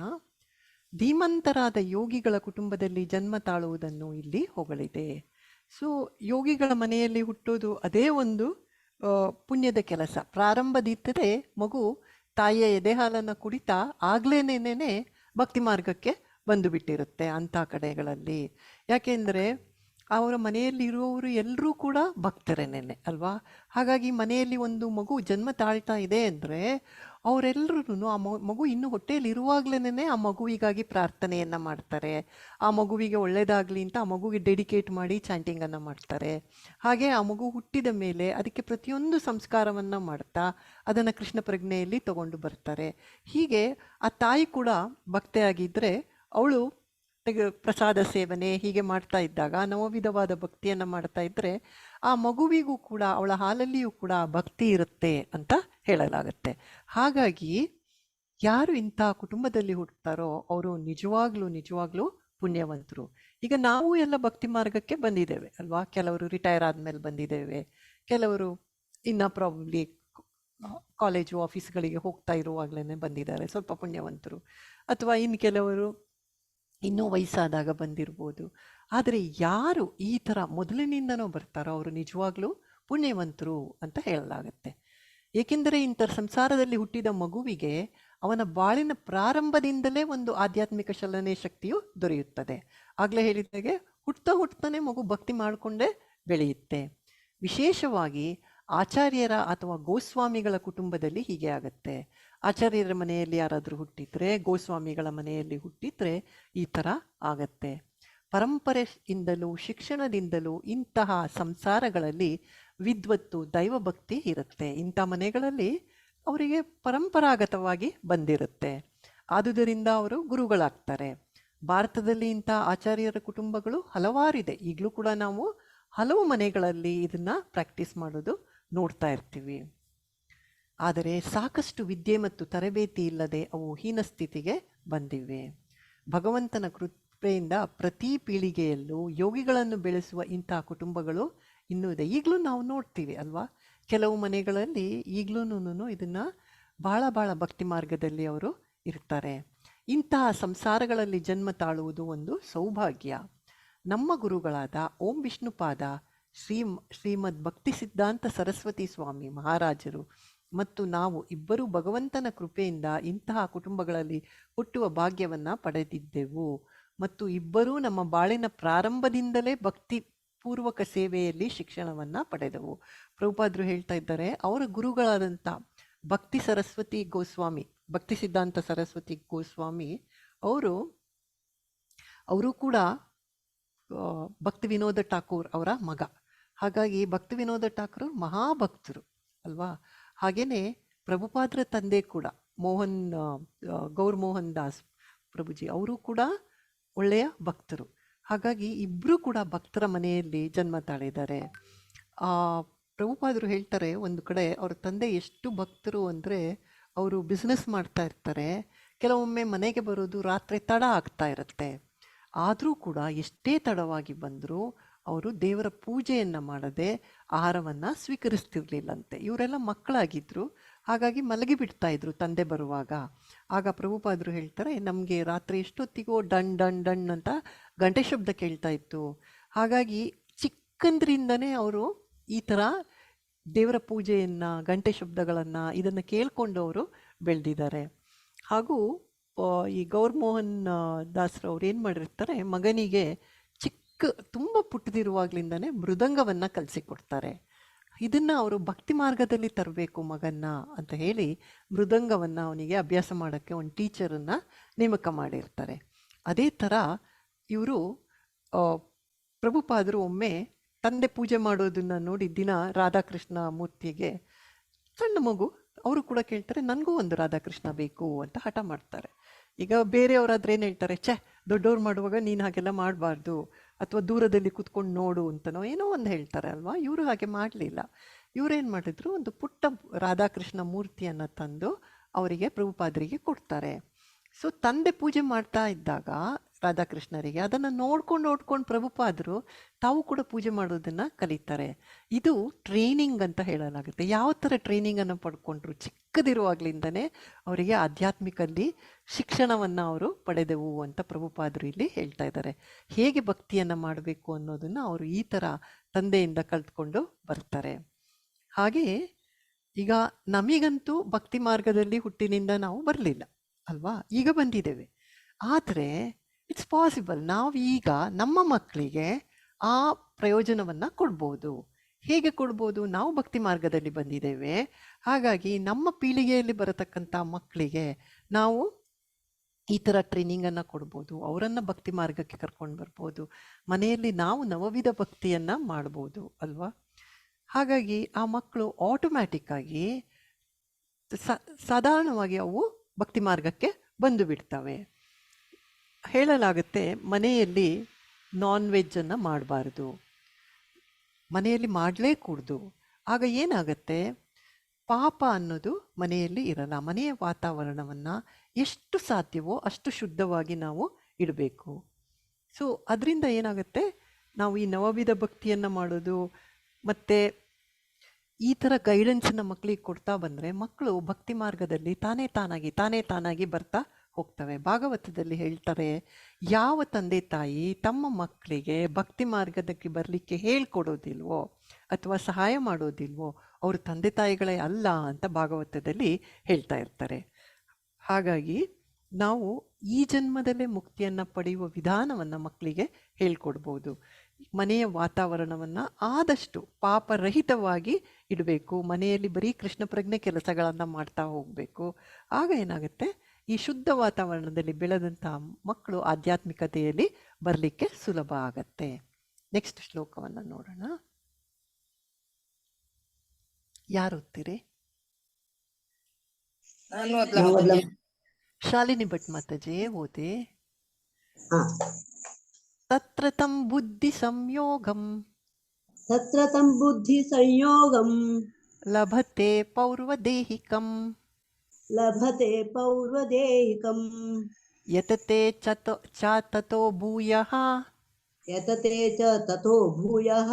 ಧೀಮಂತರಾದ ಯೋಗಿಗಳ ಕುಟುಂಬದಲ್ಲಿ ಜನ್ಮ ತಾಳುವುದನ್ನು ಇಲ್ಲಿ ಹೊಗಳಿದೆ. ಸೊ ಯೋಗಿಗಳ ಮನೆಯಲ್ಲಿ ಹುಟ್ಟೋದು ಅದೇ ಒಂದು ಪುಣ್ಯದ ಕೆಲಸ. ಪ್ರಾರಂಭದಿದ್ದರೆ ಮಗು ತಾಯಿಯ ಎದೆ ಹಾಲನ್ನು ಕುಡಿತಾ ಆಗ್ಲೇನೇನೆ ಭಕ್ತಿ ಮಾರ್ಗಕ್ಕೆ ಬಂದು ಬಿಟ್ಟಿರುತ್ತೆ ಅಂಥ ಕಡೆಗಳಲ್ಲಿ. ಯಾಕೆಂದರೆ ಅವರ ಮನೆಯಲ್ಲಿ ಇರುವವರು ಎಲ್ಲರೂ ಕೂಡ ಭಕ್ತರೇನೇನೆ ಅಲ್ವಾ. ಹಾಗಾಗಿ ಮನೆಯಲ್ಲಿ ಒಂದು ಮಗು ಜನ್ಮ ತಾಳ್ತಾ ಇದೆ ಅಂದರೆ ಅವರೆಲ್ಲರೂ ಆ ಮಗು ಇನ್ನೂ ಹೊಟ್ಟೆಯಲ್ಲಿ ಇರುವಾಗಲೇ ಆ ಮಗುವಿಗಾಗಿ ಪ್ರಾರ್ಥನೆಯನ್ನು ಮಾಡ್ತಾರೆ. ಆ ಮಗುವಿಗೆ ಒಳ್ಳೆಯದಾಗಲಿ ಅಂತ ಆ ಮಗುವಿಗೆ ಡೆಡಿಕೇಟ್ ಮಾಡಿ ಚಾಂಟಿಂಗನ್ನು ಮಾಡ್ತಾರೆ. ಹಾಗೆ ಆ ಮಗು ಹುಟ್ಟಿದ ಮೇಲೆ ಅದಕ್ಕೆ ಪ್ರತಿಯೊಂದು ಸಂಸ್ಕಾರವನ್ನು ಮಾಡ್ತಾ ಅದನ್ನು ಕೃಷ್ಣ ಪ್ರಜ್ಞೆಯಲ್ಲಿ ತಗೊಂಡು ಬರ್ತಾರೆ. ಹೀಗೆ ಆ ತಾಯಿ ಕೂಡ ಭಕ್ತೆಯಾಗಿದ್ದರೆ ಅವಳು ಪ್ರಸಾದ ಸೇವನೆ ಹೀಗೆ ಮಾಡ್ತಾ ಇದ್ದಾಗ, ನವವಿಧವಾದ ಭಕ್ತಿಯನ್ನು ಮಾಡ್ತಾ ಇದ್ದರೆ ಆ ಮಗುವಿಗೂ ಕೂಡ ಅವಳ ಹಾಲಲ್ಲಿಯೂ ಕೂಡ ಭಕ್ತಿ ಇರುತ್ತೆ ಅಂತ ಹೇಳಲಾಗತ್ತೆ. ಹಾಗಾಗಿ ಯಾರು ಇಂಥ ಕುಟುಂಬದಲ್ಲಿ ಹುಟ್ಟುತ್ತಾರೋ ಅವರು ನಿಜವಾಗ್ಲೂ ಪುಣ್ಯವಂತರು. ಈಗ ನಾವು ಎಲ್ಲ ಭಕ್ತಿ ಮಾರ್ಗಕ್ಕೆ ಬಂದಿದ್ದೇವೆ ಅಲ್ವಾ. ಕೆಲವರು ರಿಟೈರ್ ಆದಮೇಲೆ ಬಂದಿದ್ದೇವೆ, ಕೆಲವರು ಇನ್ನು ಪ್ರಾಬಬ್ಲಿ ಕಾಲೇಜು ಆಫೀಸ್ಗಳಿಗೆ ಹೋಗ್ತಾ ಇರುವಾಗಲೇ ಬಂದಿದ್ದಾರೆ, ಸ್ವಲ್ಪ ಪುಣ್ಯವಂತರು. ಅಥವಾ ಇನ್ನು ಕೆಲವರು ಇನ್ನೂ ವಯಸ್ಸಾದಾಗ ಬಂದಿರ್ಬೋದು. ಆದರೆ ಯಾರು ಈ ಥರ ಮೊದಲಿನಿಂದನೂ ಬರ್ತಾರೋ ಅವರು ನಿಜವಾಗ್ಲೂ ಪುಣ್ಯವಂತರು ಅಂತ ಹೇಳಲಾಗತ್ತೆ. ಏಕೆಂದರೆ ಇಂಥ ಸಂಸಾರದಲ್ಲಿ ಹುಟ್ಟಿದ ಮಗುವಿಗೆ ಅವನ ಬಾಳಿನ ಪ್ರಾರಂಭದಿಂದಲೇ ಒಂದು ಆಧ್ಯಾತ್ಮಿಕ ಚಲನೆ ಶಕ್ತಿಯು ದೊರೆಯುತ್ತದೆ. ಆಗಲೇ ಹೇಳಿದಾಗೆ ಹುಟ್ತಾನೆ ಮಗು ಭಕ್ತಿ ಮಾಡಿಕೊಂಡೇ ಬೆಳೆಯುತ್ತೆ. ವಿಶೇಷವಾಗಿ ಆಚಾರ್ಯರ ಅಥವಾ ಗೋಸ್ವಾಮಿಗಳ ಕುಟುಂಬದಲ್ಲಿ ಹೀಗೆ ಆಗುತ್ತೆ. ಆಚಾರ್ಯರ ಮನೆಯಲ್ಲಿ ಯಾರಾದರೂ ಹುಟ್ಟಿದ್ರೆ, ಗೋಸ್ವಾಮಿಗಳ ಮನೆಯಲ್ಲಿ ಹುಟ್ಟಿದ್ರೆ ಈ ಥರ ಆಗತ್ತೆ. ಪರಂಪರೆಯಿಂದಲೂ ಶಿಕ್ಷಣದಿಂದಲೂ ಇಂತಹ ಸಂಸಾರಗಳಲ್ಲಿ ವಿದ್ವತ್ತು, ದೈವಭಕ್ತಿ ಇರುತ್ತೆ. ಇಂಥ ಮನೆಗಳಲ್ಲಿ ಅವರಿಗೆ ಪರಂಪರಾಗತವಾಗಿ ಬಂದಿರುತ್ತೆ. ಆದುದರಿಂದ ಅವರು ಗುರುಗಳಾಗ್ತಾರೆ. ಭಾರತದಲ್ಲಿ ಇಂಥ ಆಚಾರ್ಯರ ಕುಟುಂಬಗಳು ಹಲವಾರಿದೆ. ಈಗಲೂ ಕೂಡ ನಾವು ಹಲವು ಮನೆಗಳಲ್ಲಿ ಇದನ್ನು ಪ್ರಾಕ್ಟೀಸ್ ಮಾಡೋದು ನೋಡ್ತಾ ಇರ್ತೀವಿ. ಆದರೆ ಸಾಕಷ್ಟು ವಿದ್ಯೆ ಮತ್ತು ತರಬೇತಿ ಇಲ್ಲದೆ ಅವು ಹೀನ ಸ್ಥಿತಿಗೆ ಬಂದಿವೆ. ಭಗವಂತನ ಕೃಪೆಯಿಂದ ಪ್ರತಿ ಪೀಳಿಗೆಯಲ್ಲೂ ಯೋಗಿಗಳನ್ನು ಬೆಳೆಸುವ ಇಂತಹ ಕುಟುಂಬಗಳು ಇನ್ನೂ ಇದೆ. ಈಗಲೂ ನಾವು ನೋಡ್ತೀವಿ ಅಲ್ವಾ, ಕೆಲವು ಮನೆಗಳಲ್ಲಿ ಈಗಲೂ ಇದನ್ನು ಭಾಳ ಭಕ್ತಿ ಮಾರ್ಗದಲ್ಲಿ ಅವರು ಇರ್ತಾರೆ. ಇಂತಹ ಸಂಸಾರಗಳಲ್ಲಿ ಜನ್ಮ ತಾಳುವುದು ಒಂದು ಸೌಭಾಗ್ಯ. ನಮ್ಮ ಗುರುಗಳಾದ ಓಂ ವಿಷ್ಣುಪಾದ ಶ್ರೀಮದ್ ಭಕ್ತಿ ಸಿದ್ಧಾಂತ ಸರಸ್ವತಿ ಸ್ವಾಮಿ ಮಹಾರಾಜರು ಮತ್ತು ನಾವು ಇಬ್ಬರೂ ಭಗವಂತನ ಕೃಪೆಯಿಂದ ಇಂತಹ ಕುಟುಂಬಗಳಲ್ಲಿ ಹುಟ್ಟುವ ಭಾಗ್ಯವನ್ನು ಪಡೆದಿದ್ದೆವು ಮತ್ತು ಇಬ್ಬರೂ ನಮ್ಮ ಬಾಳಿನ ಪ್ರಾರಂಭದಿಂದಲೇ ಭಕ್ತಿ ಪೂರ್ವಕ ಸೇವೆಯಲ್ಲಿ ಶಿಕ್ಷಣವನ್ನು ಪಡೆದೆವು. ಪ್ರಭುಪಾದರು ಹೇಳ್ತಾ ಇದ್ದಾರೆ, ಅವರ ಗುರುಗಳಾದಂಥ ಭಕ್ತಿ ಸರಸ್ವತಿ ಗೋಸ್ವಾಮಿ, ಭಕ್ತಿ ಸಿದ್ಧಾಂತ ಸರಸ್ವತಿ ಗೋಸ್ವಾಮಿ ಅವರು ಕೂಡ ಭಕ್ತಿ ವಿನೋದ ಠಾಕೂರ್ ಅವರ ಮಗ. ಹಾಗಾಗಿ ಭಕ್ತಿ ವಿನೋದ ಠಾಕೂರ್ ಮಹಾಭಕ್ತರು ಅಲ್ವಾ. ಹಾಗೆಯೇ ಪ್ರಭುಪಾದರ ತಂದೆ ಕೂಡ ಗೌರ್ ಮೋಹನ್ ದಾಸ್ ಪ್ರಭುಜಿ ಅವರು ಕೂಡ ಒಳ್ಳೆಯ ಭಕ್ತರು. ಹಾಗಾಗಿ ಇಬ್ಬರು ಕೂಡ ಭಕ್ತರ ಮನೆಯಲ್ಲಿ ಜನ್ಮ ತಾಳಿದ್ದಾರೆ. ಪ್ರಭುಪಾದರು ಹೇಳ್ತಾರೆ, ಒಂದು ಕಡೆ ಅವ್ರ ತಂದೆ ಎಷ್ಟು ಭಕ್ತರು ಅಂದರೆ ಅವರು ಬಿಸ್ನೆಸ್ ಮಾಡ್ತಾ ಇರ್ತಾರೆ, ಕೆಲವೊಮ್ಮೆ ಮನೆಗೆ ಬರೋದು ರಾತ್ರಿ ತಡ ಆಗ್ತಾ ಇರುತ್ತೆ. ಆದರೂ ಕೂಡ ಎಷ್ಟೇ ತಡವಾಗಿ ಬಂದರೂ ಅವರು ದೇವರ ಪೂಜೆಯನ್ನು ಮಾಡದೆ ಆಹಾರವನ್ನು ಸ್ವೀಕರಿಸ್ತಿರ್ಲಿಲ್ಲಂತೆ. ಇವರೆಲ್ಲ ಮಕ್ಕಳಾಗಿದ್ದರು, ಹಾಗಾಗಿ ಮಲಗಿ ಬಿಡ್ತಾ ಇದ್ರು ತಂದೆ ಬರುವಾಗ. ಆಗ ಪ್ರಭುಪಾದರು ಹೇಳ್ತಾರೆ, ನಮಗೆ ರಾತ್ರಿ ಎಷ್ಟೊತ್ತಿಗೋ ಡಣ್ ಡಣ್ ಡಣ್ ಅಂತ ಗಂಟೆ ಶಬ್ದ ಕೇಳ್ತಾ ಇತ್ತು. ಹಾಗಾಗಿ ಚಿಕ್ಕಂದ್ರಿಂದನೇ ಅವರು ಈ ಥರ ದೇವರ ಪೂಜೆಯನ್ನು, ಗಂಟೆ ಶಬ್ದಗಳನ್ನು ಇದನ್ನು ಕೇಳಿಕೊಂಡು ಅವರು ಬೆಳೆದಿದ್ದಾರೆ. ಹಾಗೂ ಈ ಗೌರ್ ಮೋಹನ್ ದಾಸರವ್ರು ಏನು ಮಾಡಿರ್ತಾರೆ, ಮಗನಿಗೆ ತುಂಬ ಪುಟ್ಟದಿರುವಾಗಲಿಂದನೇ ಮೃದಂಗವನ್ನು ಕಲಿಸಿಕೊಡ್ತಾರೆ. ಇದನ್ನು ಅವರು ಭಕ್ತಿ ಮಾರ್ಗದಲ್ಲಿ ತರಬೇಕು ಮಗನ್ನ ಅಂತ ಹೇಳಿ ಮೃದಂಗವನ್ನು ಅವನಿಗೆ ಅಭ್ಯಾಸ ಮಾಡೋಕ್ಕೆ ಒಂದು ಟೀಚರನ್ನು ನೇಮಕ ಮಾಡಿರ್ತಾರೆ. ಅದೇ ಥರ ಇವರು ಪ್ರಭುಪಾದರು ಒಮ್ಮೆ ತಂದೆ ಪೂಜೆ ಮಾಡೋದನ್ನು ನೋಡಿ ದಿನ ರಾಧಾಕೃಷ್ಣ ಮೂರ್ತಿಗೆ, ಸಣ್ಣ ಮಗು ಅವರು ಕೂಡ ಕೇಳ್ತಾರೆ, ನನಗೂ ಒಂದು ರಾಧಾಕೃಷ್ಣ ಬೇಕು ಅಂತ ಹಠ ಮಾಡ್ತಾರೆ. ಈಗ ಬೇರೆಯವರಾದ್ರೆ ಏನು ಹೇಳ್ತಾರೆ, ದೊಡ್ಡವ್ರು ಮಾಡುವಾಗ ನೀನು ಹಾಗೆಲ್ಲ ಮಾಡಬಾರ್ದು, ಅಥವಾ ದೂರದಲ್ಲಿ ಕೂತ್ಕೊಂಡು ನೋಡು ಅಂತನೋ ಏನೋ ಒಂದು ಹೇಳ್ತಾರೆ ಅಲ್ವಾ. ಇವರು ಹಾಗೆ ಮಾಡಲಿಲ್ಲ. ಇವರೇನು ಮಾಡಿದ್ರು, ಒಂದು ಪುಟ್ಟ ರಾಧಾಕೃಷ್ಣ ಮೂರ್ತಿಯನ್ನು ತಂದು ಅವರಿಗೆ ಪ್ರಭುಪಾದರಿಗೆ ಕೊಡ್ತಾರೆ. ಸೊ ತಂದೆ ಪೂಜೆ ಮಾಡ್ತಾ ಇದ್ದಾಗ ರಾಧಾಕೃಷ್ಣರಿಗೆ ಅದನ್ನು ನೋಡ್ಕೊಂಡು ಪ್ರಭುಪಾದರು ತಾವು ಕೂಡ ಪೂಜೆ ಮಾಡೋದನ್ನು ಕಲಿತಾರೆ. ಇದು ಟ್ರೈನಿಂಗ್ ಅಂತ ಹೇಳಲಾಗುತ್ತೆ. ಯಾವ ಥರ ಟ್ರೈನಿಂಗನ್ನು ಪಡ್ಕೊಂಡ್ರು, ಚಿಕ್ಕದಿರುವಾಗಲಿಂದನೇ ಅವರಿಗೆ ಆಧ್ಯಾತ್ಮಿಕಲ್ಲಿ ಶಿಕ್ಷಣವನ್ನು ಅವರು ಪಡೆದೆವು ಅಂತ ಪ್ರಭುಪಾದರು ಇಲ್ಲಿ ಹೇಳ್ತಾ ಇದ್ದಾರೆ. ಹೇಗೆ ಭಕ್ತಿಯನ್ನು ಮಾಡಬೇಕು ಅನ್ನೋದನ್ನು ಅವರು ಈ ಥರ ತಂದೆಯಿಂದ ಕಲ್ತ್ಕೊಂಡು ಬರ್ತಾರೆ. ಹಾಗೆಯೇ ಈಗ ನಮಗಂತೂ ಭಕ್ತಿ ಮಾರ್ಗದಲ್ಲಿ ಹುಟ್ಟಿನಿಂದ ನಾವು ಬರಲಿಲ್ಲ ಅಲ್ವಾ, ಈಗ ಬಂದಿದ್ದೇವೆ. ಆದರೆ ಇಟ್ಸ್ ಪಾಸಿಬಲ್, ನಾವು ಈಗ ನಮ್ಮ ಮಕ್ಕಳಿಗೆ ಆ ಪ್ರಯೋಜನವನ್ನು ಕೊಡ್ಬೋದು. ಹೇಗೆ ಕೊಡ್ಬೋದು, ನಾವು ಭಕ್ತಿ ಮಾರ್ಗದಲ್ಲಿ ಬಂದಿದ್ದೇವೆ. ಹಾಗಾಗಿ ನಮ್ಮ ಪೀಳಿಗೆಯಲ್ಲಿ ಬರತಕ್ಕಂಥ ಮಕ್ಕಳಿಗೆ ನಾವು ಈ ಥರ ಟ್ರೈನಿಂಗನ್ನು ಕೊಡ್ಬೋದು, ಅವರನ್ನು ಭಕ್ತಿ ಮಾರ್ಗಕ್ಕೆ ಕರ್ಕೊಂಡು ಬರ್ಬೋದು. ಮನೆಯಲ್ಲಿ ನಾವು ನವವಿಧ ಭಕ್ತಿಯನ್ನು ಮಾಡ್ಬೋದು ಅಲ್ವಾ. ಹಾಗಾಗಿ ಆ ಮಕ್ಕಳು ಆಟೋಮ್ಯಾಟಿಕ್ಕಾಗಿ ಸಾಧಾರಣವಾಗಿ ಅವು ಭಕ್ತಿ ಮಾರ್ಗಕ್ಕೆ ಬಂದು ಬಿಡ್ತವೆ. ಹೇಳಲಾಗುತ್ತೆ, ಮನೆಯಲ್ಲಿ ನಾನ್ ವೆಜ್ಜನ್ನು ಮಾಡಬಾರ್ದು, ಮನೆಯಲ್ಲಿ ಮಾಡಲೇಕೂಡ್ದು. ಆಗ ಏನಾಗುತ್ತೆ, ಪಾಪ ಅನ್ನೋದು ಮನೆಯಲ್ಲಿ ಇರಲ್ಲ. ಮನೆಯ ವಾತಾವರಣವನ್ನು ಎಷ್ಟು ಸಾಧ್ಯವೋ ಅಷ್ಟು ಶುದ್ಧವಾಗಿ ನಾವು ಇಡಬೇಕು. ಸೊ ಅದರಿಂದ ಏನಾಗುತ್ತೆ, ನಾವು ಈ ನವವಿಧ ಭಕ್ತಿಯನ್ನು ಮಾಡೋದು ಮತ್ತು ಈ ಥರ ಗೈಡೆನ್ಸನ್ನು ಮಕ್ಕಳಿಗೆ ಕೊಡ್ತಾ ಬಂದರೆ ಮಕ್ಕಳು ಭಕ್ತಿ ಮಾರ್ಗದಲ್ಲಿ ತಾನೇ ತಾನಾಗಿ ಬರ್ತಾ ಹೋಗ್ತವೆ. ಭಾಗವತದಲ್ಲಿ ಹೇಳ್ತಾರೆ, ಯಾವ ತಂದೆ ತಾಯಿ ತಮ್ಮ ಮಕ್ಕಳಿಗೆ ಭಕ್ತಿ ಮಾರ್ಗದಕ್ಕೆ ಬರಲಿಕ್ಕೆ ಹೇಳ್ಕೊಡೋದಿಲ್ವೋ ಅಥವಾ ಸಹಾಯ ಮಾಡೋದಿಲ್ವೋ ಅವರು ತಂದೆ ತಾಯಿಗಳೇ ಅಲ್ಲ ಅಂತ ಭಾಗವತದಲ್ಲಿ ಹೇಳ್ತಾ ಇರ್ತಾರೆ. ಹಾಗಾಗಿ ನಾವು ಈ ಜನ್ಮದಲ್ಲೇ ಮುಕ್ತಿಯನ್ನು ಪಡೆಯುವ ವಿಧಾನವನ್ನು ಮಕ್ಕಳಿಗೆ ಹೇಳ್ಕೊಡ್ಬೋದು. ಮನೆಯ ವಾತಾವರಣವನ್ನು ಆದಷ್ಟು ಪಾಪರಹಿತವಾಗಿ ಇಡಬೇಕು. ಮನೆಯಲ್ಲಿ ಬರೀ ಕೃಷ್ಣ ಪ್ರಜ್ಞೆ ಕೆಲಸಗಳನ್ನು ಮಾಡ್ತಾ ಹೋಗಬೇಕು. ಆಗ ಏನಾಗುತ್ತೆ, ಈ ಶುದ್ಧ ವಾತಾವರಣದಲ್ಲಿ ಬೆಳೆದಂಥ ಮಕ್ಕಳು ಆಧ್ಯಾತ್ಮಿಕತೆಯಲ್ಲಿ ಬರಲಿಕ್ಕೆ ಸುಲಭ ಆಗತ್ತೆ. ನೆಕ್ಸ್ಟ್ ಶ್ಲೋಕವನ್ನು ನೋಡೋಣ. ಯಾರು ಓದ್ತೀರಿ? ಶಾಲಿನಿ ಭಟ್ ಮಾತಾಜಿ ಓದಿ. ತತ್ರ ತಂ ಬುದ್ಧಿ ಸಂಯೋಗಂ ಲಭತೆ ಪೌರ್ವದೇಹಿಕಂ ಯತತೆ ಚ ತತೋ ಭೂಯಃ ಯತತೆ ಚ ತಥೋ ಭೂಯಃ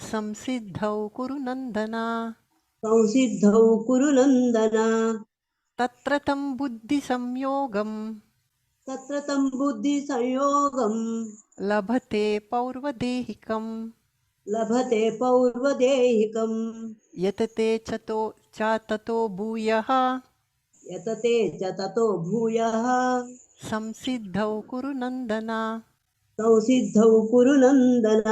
ಸಂಸಿದ್ಧೌ ಕುರು ನಂದನ ಸಂಸಿದ್ಧೌ ಕುರು ನಂದನ ತತ್ರ ತಂ ಬುದ್ಧಿ ಸಂಯೋಗಂ ತತ್ರ ತಂ ಬುದ್ಧಿ ಸಂಯೋಗಂ ಲಭತೆ ಪೌರ್ವದೇಹಿಕಂ ಲಭತೆ ಪೌರ್ವದೇಹಿಕಂ ಯತತೆ ಚ ತತೋ ಭೂಯಃ ಯತತೆ ಚ ತಥೋ ಭೂಯಃ ಸಂಸಿದ್ಧೌ ಕುರು ನಂದನ ಸಂಸಿದ್ಧೌ ಕುರು ನಂದನ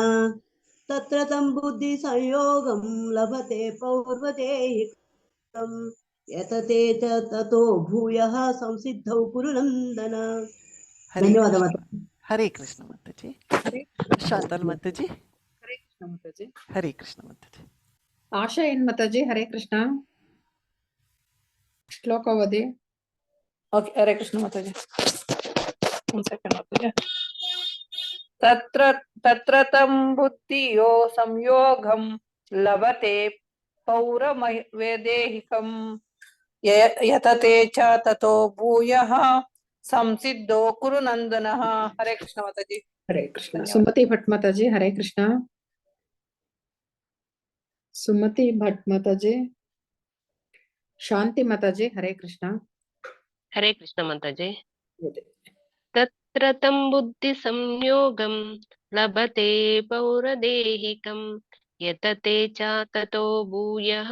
ತತ್ರ ತಂ ಬುದ್ಧಿ ಸಂಯೋಗಂ ಲಭತೆ ಪೌರ್ವದೇಹಿಕಂ ಯತತೆ ಚ ತಥೋ ಭೂಯಃ ಸಂಸಿದ್ಧೌ ಕುರು ನಂದನ. ಹರೇ ಧನ್ಯವಾದ ಕೃಷ್ಣ. ಮಾತಾಜಿ. ಹರೇ ಕೃಷ್ಣ ಮಾತಾಜಿ. ಶಾಂತಲ್ ಮಾತಾಜಿ. ಹರೇ ಕೃಷ್ಣ ಮಾತಾಜಿ. ಹರೇ ಕೃಷ್ಣ ಮಾತಾಜಿ. ಆಶಾ ಏನ್ ಮಾತಾಜಿ? ಹರೇ ಕೃಷ್ಣ. ಶ್ಲೋಕ ಓದಿ. ಓಕೆ, ಹರೇ ಕೃಷ್ಣ ಮಾತಾಜಿ. ಒಂದ್ ಸೆಕೆಂಡ್ ಮಾತಾಜಿ. ತತ್ರ ತಂ ಬುದ್ಧಿಯೋ ಸಂಯೋಗಂ ಲಭತೆ ಪೌರವೇದೇಹಿಕಂ ಯತತೆ ಚ ತತೋ ಭೂಯಃ ಸಂಸಿದ್ಧೋ ಕುರು ನಂದನಃ. ಹರೇ ಕೃಷ್ಣ ಮಾತಾಜಿ. ಹರೇ ಕೃಷ್ಣ. ಧನ್ಯವಾದ. ಸುಮತಿ ಭಟ್ ಮಾತಾಜಿ. ಹರೇ ಕೃಷ್ಣ. ಸುಮತಿ ಭಟ್ ಮಾತಾಜಿ. ಶಾಂತಿ ಮಾತಾಜಿ. ಹರೇ ಕೃಷ್ಣ. ಹರೇ ಕೃಷ್ಣ ಮಾತಾಜಿ. ಓದಿ. ತತ್ರ ತಂ ಬುದ್ಧಿ ಸಂಯೋಗಂ ಲಭತೆ ಪೌರದೇಹಿಕಂ ಯತತೆ ಚ ತತೋ ಭೂಯಃ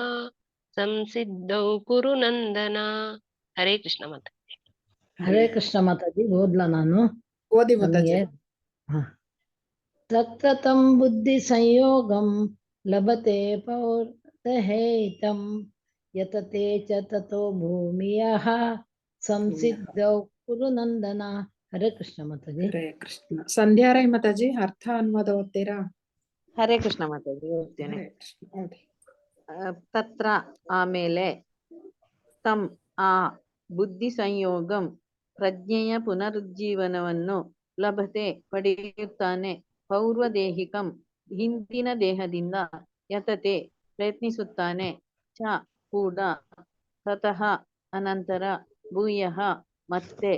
ಸಂಸಿದ್ಧೌ ಕುರು ನಂದನ. ಹರೇ ಕೃಷ್ಣ ಮಾತಾಜಿ. ಹರೇ ಕೃಷ್ಣ ಮಾತಾಜಿ. ಓದ್ಲಾ ನಾನು? ಓದಿ ಮಾತಾಜಿ. ತತ್ರ ತಂ ಬುದ್ಧಿ ಸಂಯೋಗಂ ಲಭತೆ ಪೌರ್ವದೇಹಿಕಂ ಯತತೆ ಚ ತತೋ ಭೂಮಿಯಃ ಸಂಸಿದ್ಧೌ ಕುರು ನಂದನ. ಹರೇ ಕೃಷ್ಣ ಮಾತಾಜಿ. ಹರೇ ಕೃಷ್ಣ. ಸಂಧ್ಯಾರಾಯ್ ಮಾತಾಜಿ. ಅರ್ಥ ಅನುವಾದ ಓದ್ತೀರಾ? ಹರೇ ಕೃಷ್ಣ ಮಾತಾಜಿ. ಓದ್ತೇನೆ. ಹರೇ ಕೃಷ್ಣ. ಓದಿ. ತತ್ರ ಆಮೇಲೆ, ತಂ ಆ ಬುದ್ಧಿ ಸಂಯೋಗಂ ಪ್ರಜ್ಞೆಯ ಪುನರುಜ್ಜೀವನವನ್ನು ಲಭತೆ ಪಡೆಯುತ್ತಾನೆ, ಪೌರ್ವದೇಹಿಕಂ ಹಿಂದಿನ ದೇಹದಿಂದ, ಯತತೆ ಪ್ರಯತ್ನಿಸುತ್ತಾನೆ, ಚ ಕೂಡ, ತತಃ ಅನಂತರ, ಭೂಯಃ ಮತ್ತೆ,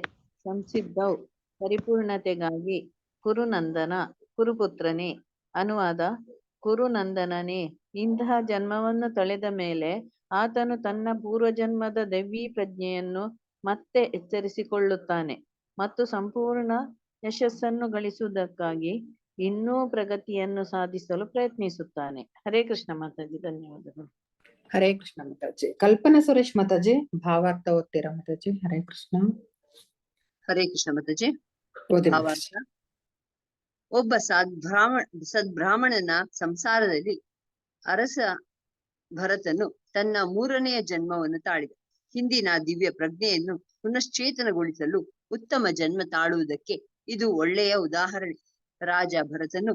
ಸಂಸಿದ್ಧೌ ಪರಿಪೂರ್ಣತೆಗಾಗಿ, ಕುರುನಂದನ ಕುರುಪುತ್ರನೇ. ಅನುವಾದ: ಕುರುನಂದನನೇ, ಇಂತಹ ಜನ್ಮವನ್ನು ತಳೆದ ಮೇಲೆ ಆತನು ತನ್ನ ಪೂರ್ವಜನ್ಮದ ದೈವೀ ಪ್ರಜ್ಞೆಯನ್ನು ಮತ್ತೆ ಎಚ್ಚರಿಸಿಕೊಳ್ಳುತ್ತಾನೆ ಮತ್ತು ಸಂಪೂರ್ಣ ಯಶಸ್ಸನ್ನು ಗಳಿಸುವುದಕ್ಕಾಗಿ ಇನ್ನೂ ಪ್ರಗತಿಯನ್ನು ಸಾಧಿಸಲು ಪ್ರಯತ್ನಿಸುತ್ತಾನೆ. ಹರೇ ಕೃಷ್ಣ ಮಾತಾಜಿ. ಧನ್ಯವಾದಗಳು. ಹರೇ ಕೃಷ್ಣ ಮಾತಾಜಿ. ಕಲ್ಪನಾ ಸುರೇಶ್ ಮಾತಾಜಿ. ಭಾವಾರ್ಥ ಓದ್ತೀರಾ ಮಾತಾಜಿ? ಹರೇ ಕೃಷ್ಣ. ಹರೇ ಕೃಷ್ಣ ಮಾತಾಜಿ. ಓದಿ ಮಾತಾಜಿ. ಭಾವಾರ್ಥ: ಒಬ್ಬ ಸದ್ಬ್ರಾಹ್ಮಣನ ಸಂಸಾರದಲ್ಲಿ ಅರಸ ಭರತನು ತನ್ನ 3ನೆಯ ಜನ್ಮವನ್ನು ತಾಳಿದ. ಹಿಂದಿನ ದಿವ್ಯ ಪ್ರಜ್ಞೆಯನ್ನು ಪುನಶ್ಚೇತನಗೊಳಿಸಲು ಉತ್ತಮ ಜನ್ಮ ತಾಳುವುದಕ್ಕೆ ಇದು ಒಳ್ಳೆಯ ಉದಾಹರಣೆ. ರಾಜ ಭರತನು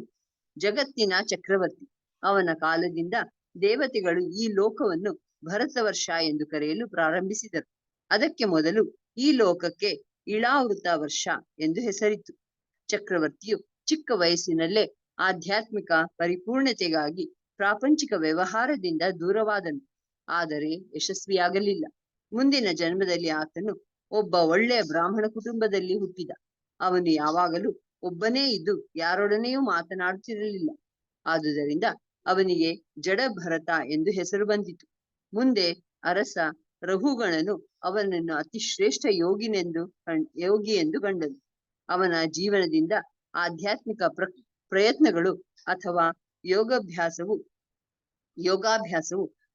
ಜಗತ್ತಿನ ಚಕ್ರವರ್ತಿ. ಅವನ ಕಾಲದಿಂದ ದೇವತೆಗಳು ಈ ಲೋಕವನ್ನು ಭರತವರ್ಷ ಎಂದು ಕರೆಯಲು ಪ್ರಾರಂಭಿಸಿದರು. ಅದಕ್ಕೆ ಮೊದಲು ಈ ಲೋಕಕ್ಕೆ ಇಳಾವೃತ ವರ್ಷ ಎಂದು ಹೆಸರಿತ್ತು. ಚಕ್ರವರ್ತಿಯು ಚಿಕ್ಕ ವಯಸ್ಸಿನಲ್ಲೇ ಆಧ್ಯಾತ್ಮಿಕ ಪರಿಪೂರ್ಣತೆಗಾಗಿ ಪ್ರಾಪಂಚಿಕ ವ್ಯವಹಾರದಿಂದ ದೂರವಾದನು. ಆದರೆ ಯಶಸ್ವಿಯಾಗಲಿಲ್ಲ. ಮುಂದಿನ ಜನ್ಮದಲ್ಲಿ ಆತನು ಒಬ್ಬ ಒಳ್ಳೆಯ ಬ್ರಾಹ್ಮಣ ಕುಟುಂಬದಲ್ಲಿ ಹುಟ್ಟಿದ. ಅವನು ಯಾವಾಗಲೂ ಒಬ್ಬನೇ ಇದ್ದು ಯಾರೊಡನೆಯೂ ಮಾತನಾಡುತ್ತಿರಲಿಲ್ಲ. ಆದುದರಿಂದ ಅವನಿಗೆ ಜಡ ಭರತ ಎಂದು ಹೆಸರು ಬಂದಿತು. ಮುಂದೆ ಅರಸ ರಘುಗಣನು ಅವನನ್ನು ಅತಿ ಶ್ರೇಷ್ಠ ಯೋಗಿ ಎಂದು ಕಂಡನು. ಅವನ ಜೀವನದಿಂದ ಆಧ್ಯಾತ್ಮಿಕ ಪ್ರಯತ್ನಗಳು ಅಥವಾ ಯೋಗಾಭ್ಯಾಸವು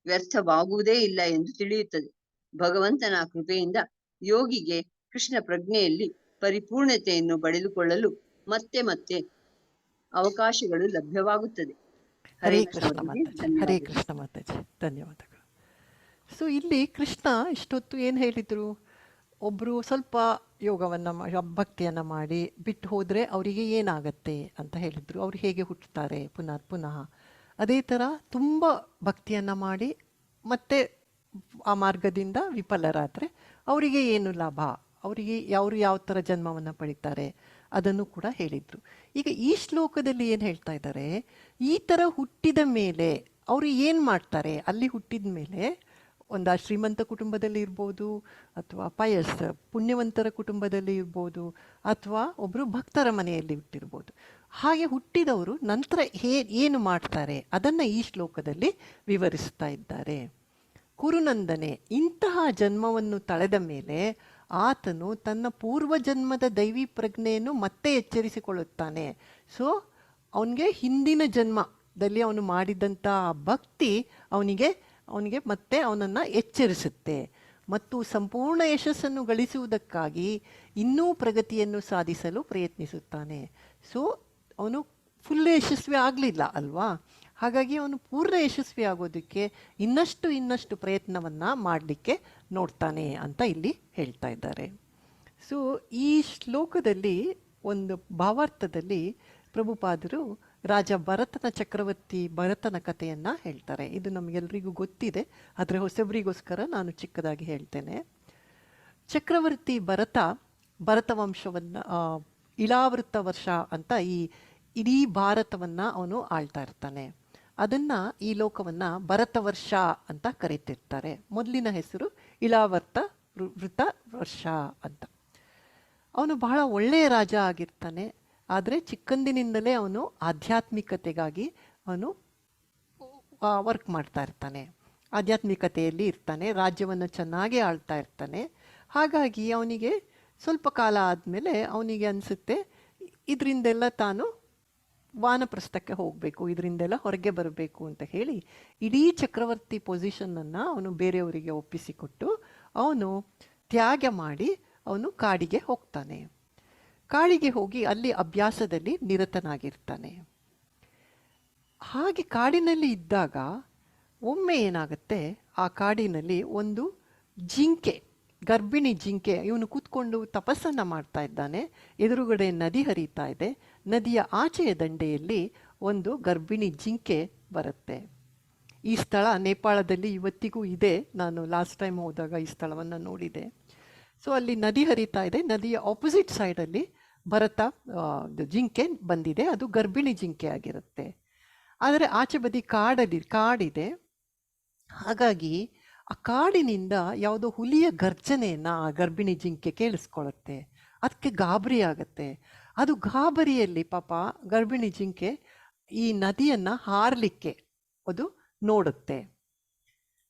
ವ್ಯರ್ಥವಾಗುವುದೇ ಇಲ್ಲ ಎಂದು ತಿಳಿಯುತ್ತದೆ. ಭಗವಂತನ ಕೃಪೆಯಿಂದ ಯೋಗಿಗೆ ಕೃಷ್ಣ ಪ್ರಜ್ಞೆಯಲ್ಲಿ ಪರಿಪೂರ್ಣತೆಯನ್ನು ಪಡೆದುಕೊಳ್ಳಲು ಮತ್ತೆ ಮತ್ತೆ ಅವಕಾಶಗಳು ಲಭ್ಯವಾಗುತ್ತದೆ. ಹರೇ ಕೃಷ್ಣ ಮಾತಾಜಿ. ಹರೇ ಕೃಷ್ಣ ಮಾತಾಜಿ. ಧನ್ಯವಾದಗಳು. ಸೊ ಇಲ್ಲಿ ಕೃಷ್ಣ ಇಷ್ಟೊತ್ತು ಏನು ಹೇಳಿದರು? ಒಬ್ಬರು ಸ್ವಲ್ಪ ಯೋಗವನ್ನು ಭಕ್ತಿಯನ್ನು ಮಾಡಿ ಬಿಟ್ಟು ಹೋದರೆ ಅವರಿಗೆ ಏನಾಗತ್ತೆ ಅಂತ ಹೇಳಿದರು. ಅವ್ರು ಹೇಗೆ ಹುಟ್ಟುತ್ತಾರೆ ಪುನಃ. ಅದೇ ಥರ ತುಂಬ ಭಕ್ತಿಯನ್ನು ಮಾಡಿ ಮತ್ತೆ ಆ ಮಾರ್ಗದಿಂದ ವಿಫಲರಾದರೆ ಅವರಿಗೆ ಏನು ಲಾಭ, ಅವರಿಗೆ ಯಾವ ಥರ ಜನ್ಮವನ್ನು ಪಡಿತಾರೆ ಅದನ್ನು ಕೂಡ ಹೇಳಿದರು. ಈಗ ಈ ಶ್ಲೋಕದಲ್ಲಿ ಏನು ಹೇಳ್ತಾ ಇದ್ದಾರೆ, ಈ ಥರ ಹುಟ್ಟಿದ ಮೇಲೆ ಅವರು ಏನು ಮಾಡ್ತಾರೆ? ಅಲ್ಲಿ ಹುಟ್ಟಿದ ಮೇಲೆ ಒಂದು ಶ್ರೀಮಂತ ಕುಟುಂಬದಲ್ಲಿ ಇರ್ಬೋದು, ಅಥವಾ ಪಯಸ್ ಪುಣ್ಯವಂತರ ಕುಟುಂಬದಲ್ಲಿ ಇರ್ಬೋದು, ಅಥವಾ ಒಬ್ಬರು ಭಕ್ತರ ಮನೆಯಲ್ಲಿ ಹುಟ್ಟಿರ್ಬೋದು. ಹಾಗೆ ಹುಟ್ಟಿದವರು ನಂತರ ಏನು ಮಾಡ್ತಾರೆ ಅದನ್ನು ಈ ಶ್ಲೋಕದಲ್ಲಿ ವಿವರಿಸ್ತಾ ಇದ್ದಾರೆ. ಕುರುನಂದನೆ, ಇಂತಹ ಜನ್ಮವನ್ನು ತಳೆದ ಮೇಲೆ ಆತನು ತನ್ನ ಪೂರ್ವಜನ್ಮದ ದೈವಿ ಪ್ರಜ್ಞೆಯನ್ನು ಮತ್ತೆ ಎಚ್ಚರಿಸಿಕೊಳ್ಳುತ್ತಾನೆ. ಸೊ ಅವನಿಗೆ ಹಿಂದಿನ ಜನ್ಮದಲ್ಲಿ ಅವನು ಮಾಡಿದಂಥ ಭಕ್ತಿ ಅವನಿಗೆ ಮತ್ತೆ ಅವನನ್ನು ಎಚ್ಚರಿಸುತ್ತೆ ಮತ್ತು ಸಂಪೂರ್ಣ ಯಶಸ್ಸನ್ನು ಗಳಿಸುವುದಕ್ಕಾಗಿ ಇನ್ನೂ ಪ್ರಗತಿಯನ್ನು ಸಾಧಿಸಲು ಪ್ರಯತ್ನಿಸುತ್ತಾನೆ. ಸೊ ಅವನು ಫುಲ್ ಯಶಸ್ವಿ ಆಗಲಿಲ್ಲ ಅಲ್ವಾ, ಹಾಗಾಗಿ ಅವನು ಪೂರ್ಣ ಯಶಸ್ವಿ ಆಗೋದಕ್ಕೆ ಇನ್ನಷ್ಟು ಪ್ರಯತ್ನವನ್ನು ಮಾಡಲಿಕ್ಕೆ ನೋಡ್ತಾನೆ ಅಂತ ಇಲ್ಲಿ ಹೇಳ್ತಾ ಇದ್ದಾರೆ. ಸೊ ಈ ಶ್ಲೋಕದಲ್ಲಿ ಒಂದು ಭಾವಾರ್ಥದಲ್ಲಿ ಪ್ರಭುಪಾದರು ರಾಜ ಚಕ್ರವರ್ತಿ ಭರತನ ಕಥೆಯನ್ನು ಹೇಳ್ತಾರೆ. ಇದು ನಮಗೆಲ್ಲರಿಗೂ ಗೊತ್ತಿದೆ, ಆದರೆ ಹೊಸಬರಿಗೋಸ್ಕರ ನಾನು ಚಿಕ್ಕದಾಗಿ ಹೇಳ್ತೇನೆ. ಚಕ್ರವರ್ತಿ ಭರತ ವಂಶವನ್ನು ಇಳಾವೃತ ವರ್ಷ ಅಂತ ಈ ಇಡೀ ಭಾರತವನ್ನು ಅವನು ಆಳ್ತಾ ಇರ್ತಾನೆ. ಅದನ್ನು ಈ ಲೋಕವನ್ನು ಭರತ ವರ್ಷ ಅಂತ ಕರೀತಿರ್ತಾರೆ. ಮೊದಲಿನ ಹೆಸರು ವೃತ ವರ್ಷ ಅಂತ. ಅವನು ಬಹಳ ಒಳ್ಳೆಯ ರಾಜ ಆಗಿರ್ತಾನೆ. ಆದರೆ ಚಿಕ್ಕಂದಿನಿಂದಲೇ ಅವನು ಆಧ್ಯಾತ್ಮಿಕತೆಗಾಗಿ ಅವನು ವರ್ಕ್ ಮಾಡ್ತಾ ಇರ್ತಾನೆ, ಆಧ್ಯಾತ್ಮಿಕತೆಯಲ್ಲಿ ಇರ್ತಾನೆ, ರಾಜ್ಯವನ್ನು ಚೆನ್ನಾಗಿ ಆಳ್ತಾ ಇರ್ತಾನೆ. ಹಾಗಾಗಿ ಅವನಿಗೆ ಸ್ವಲ್ಪ ಕಾಲ ಆದಮೇಲೆ ಅವನಿಗೆ ಅನಿಸುತ್ತೆ ಇದರಿಂದೆಲ್ಲ ತಾನು ವಾನಪ್ರಸ್ಥಕ್ಕೆ ಹೋಗಬೇಕು, ಇದರಿಂದೆಲ್ಲ ಹೊರಗೆ ಬರಬೇಕು ಅಂತ ಹೇಳಿ ಇಡೀ ಚಕ್ರವರ್ತಿ ಪೊಸಿಷನನ್ನು ಅವನು ಬೇರೆಯವರಿಗೆ ಒಪ್ಪಿಸಿಕೊಟ್ಟು ಅವನು ತ್ಯಾಗ ಮಾಡಿ ಅವನು ಕಾಡಿಗೆ ಹೋಗ್ತಾನೆ. ಕಾಡಿಗೆ ಹೋಗಿ ಅಲ್ಲಿ ಅಭ್ಯಾಸದಲ್ಲಿ ನಿರತನಾಗಿರ್ತಾನೆ. ಹಾಗೆ ಕಾಡಿನಲ್ಲಿ ಇದ್ದಾಗ ಒಮ್ಮೆ ಏನಾಗುತ್ತೆ, ಆ ಕಾಡಿನಲ್ಲಿ ಒಂದು ಜಿಂಕೆ, ಗರ್ಭಿಣಿ ಜಿಂಕೆ, ಇವನು ಕೂತ್ಕೊಂಡು ತಪಸ್ಸನ್ನು ಮಾಡ್ತಾ ಇದ್ದಾನೆ. ಎದುರುಗಡೆ ನದಿ ಹರಿತಾ ಇದೆ. ನದಿಯ ಆಚೆಯ ದಂಡೆಯಲ್ಲಿ ಒಂದು ಗರ್ಭಿಣಿ ಜಿಂಕೆ ಬರುತ್ತೆ. ಈ ಸ್ಥಳ ನೇಪಾಳದಲ್ಲಿ ಇವತ್ತಿಗೂ ಇದೆ. ನಾನು ಲಾಸ್ಟ್ ಟೈಮ್ ಹೋದಾಗ ಈ ಸ್ಥಳವನ್ನು ನೋಡಿದೆ. ಸೊ ಅಲ್ಲಿ ನದಿ ಹರಿತಾ ಇದೆ. ನದಿಯ ಆಪೋಸಿಟ್ ಸೈಡಲ್ಲಿ ಜಿಂಕೆ ಬಂದಿದೆ. ಅದು ಗರ್ಭಿಣಿ ಜಿಂಕೆ ಆಗಿರುತ್ತೆ. ಆದರೆ ಆಚೆ ಬದಿ ಕಾಡಿದೆ. ಹಾಗಾಗಿ ಆ ಕಾಡಿನಿಂದ ಯಾವುದೋ ಹುಲಿಯ ಗರ್ಜನೆಯನ್ನು ಆ ಗರ್ಭಿಣಿ ಜಿಂಕೆ ಕೇಳಿಸ್ಕೊಳ್ಳುತ್ತೆ. ಅದಕ್ಕೆ ಗಾಬರಿ ಆಗುತ್ತೆ. ಅದು ಗಾಬರಿಯಲ್ಲಿ ಪಾಪ ಗರ್ಭಿಣಿ ಜಿಂಕೆ ಈ ನದಿಯನ್ನು ಹಾರಲಿಕ್ಕೆ ಅದು ನೋಡುತ್ತೆ.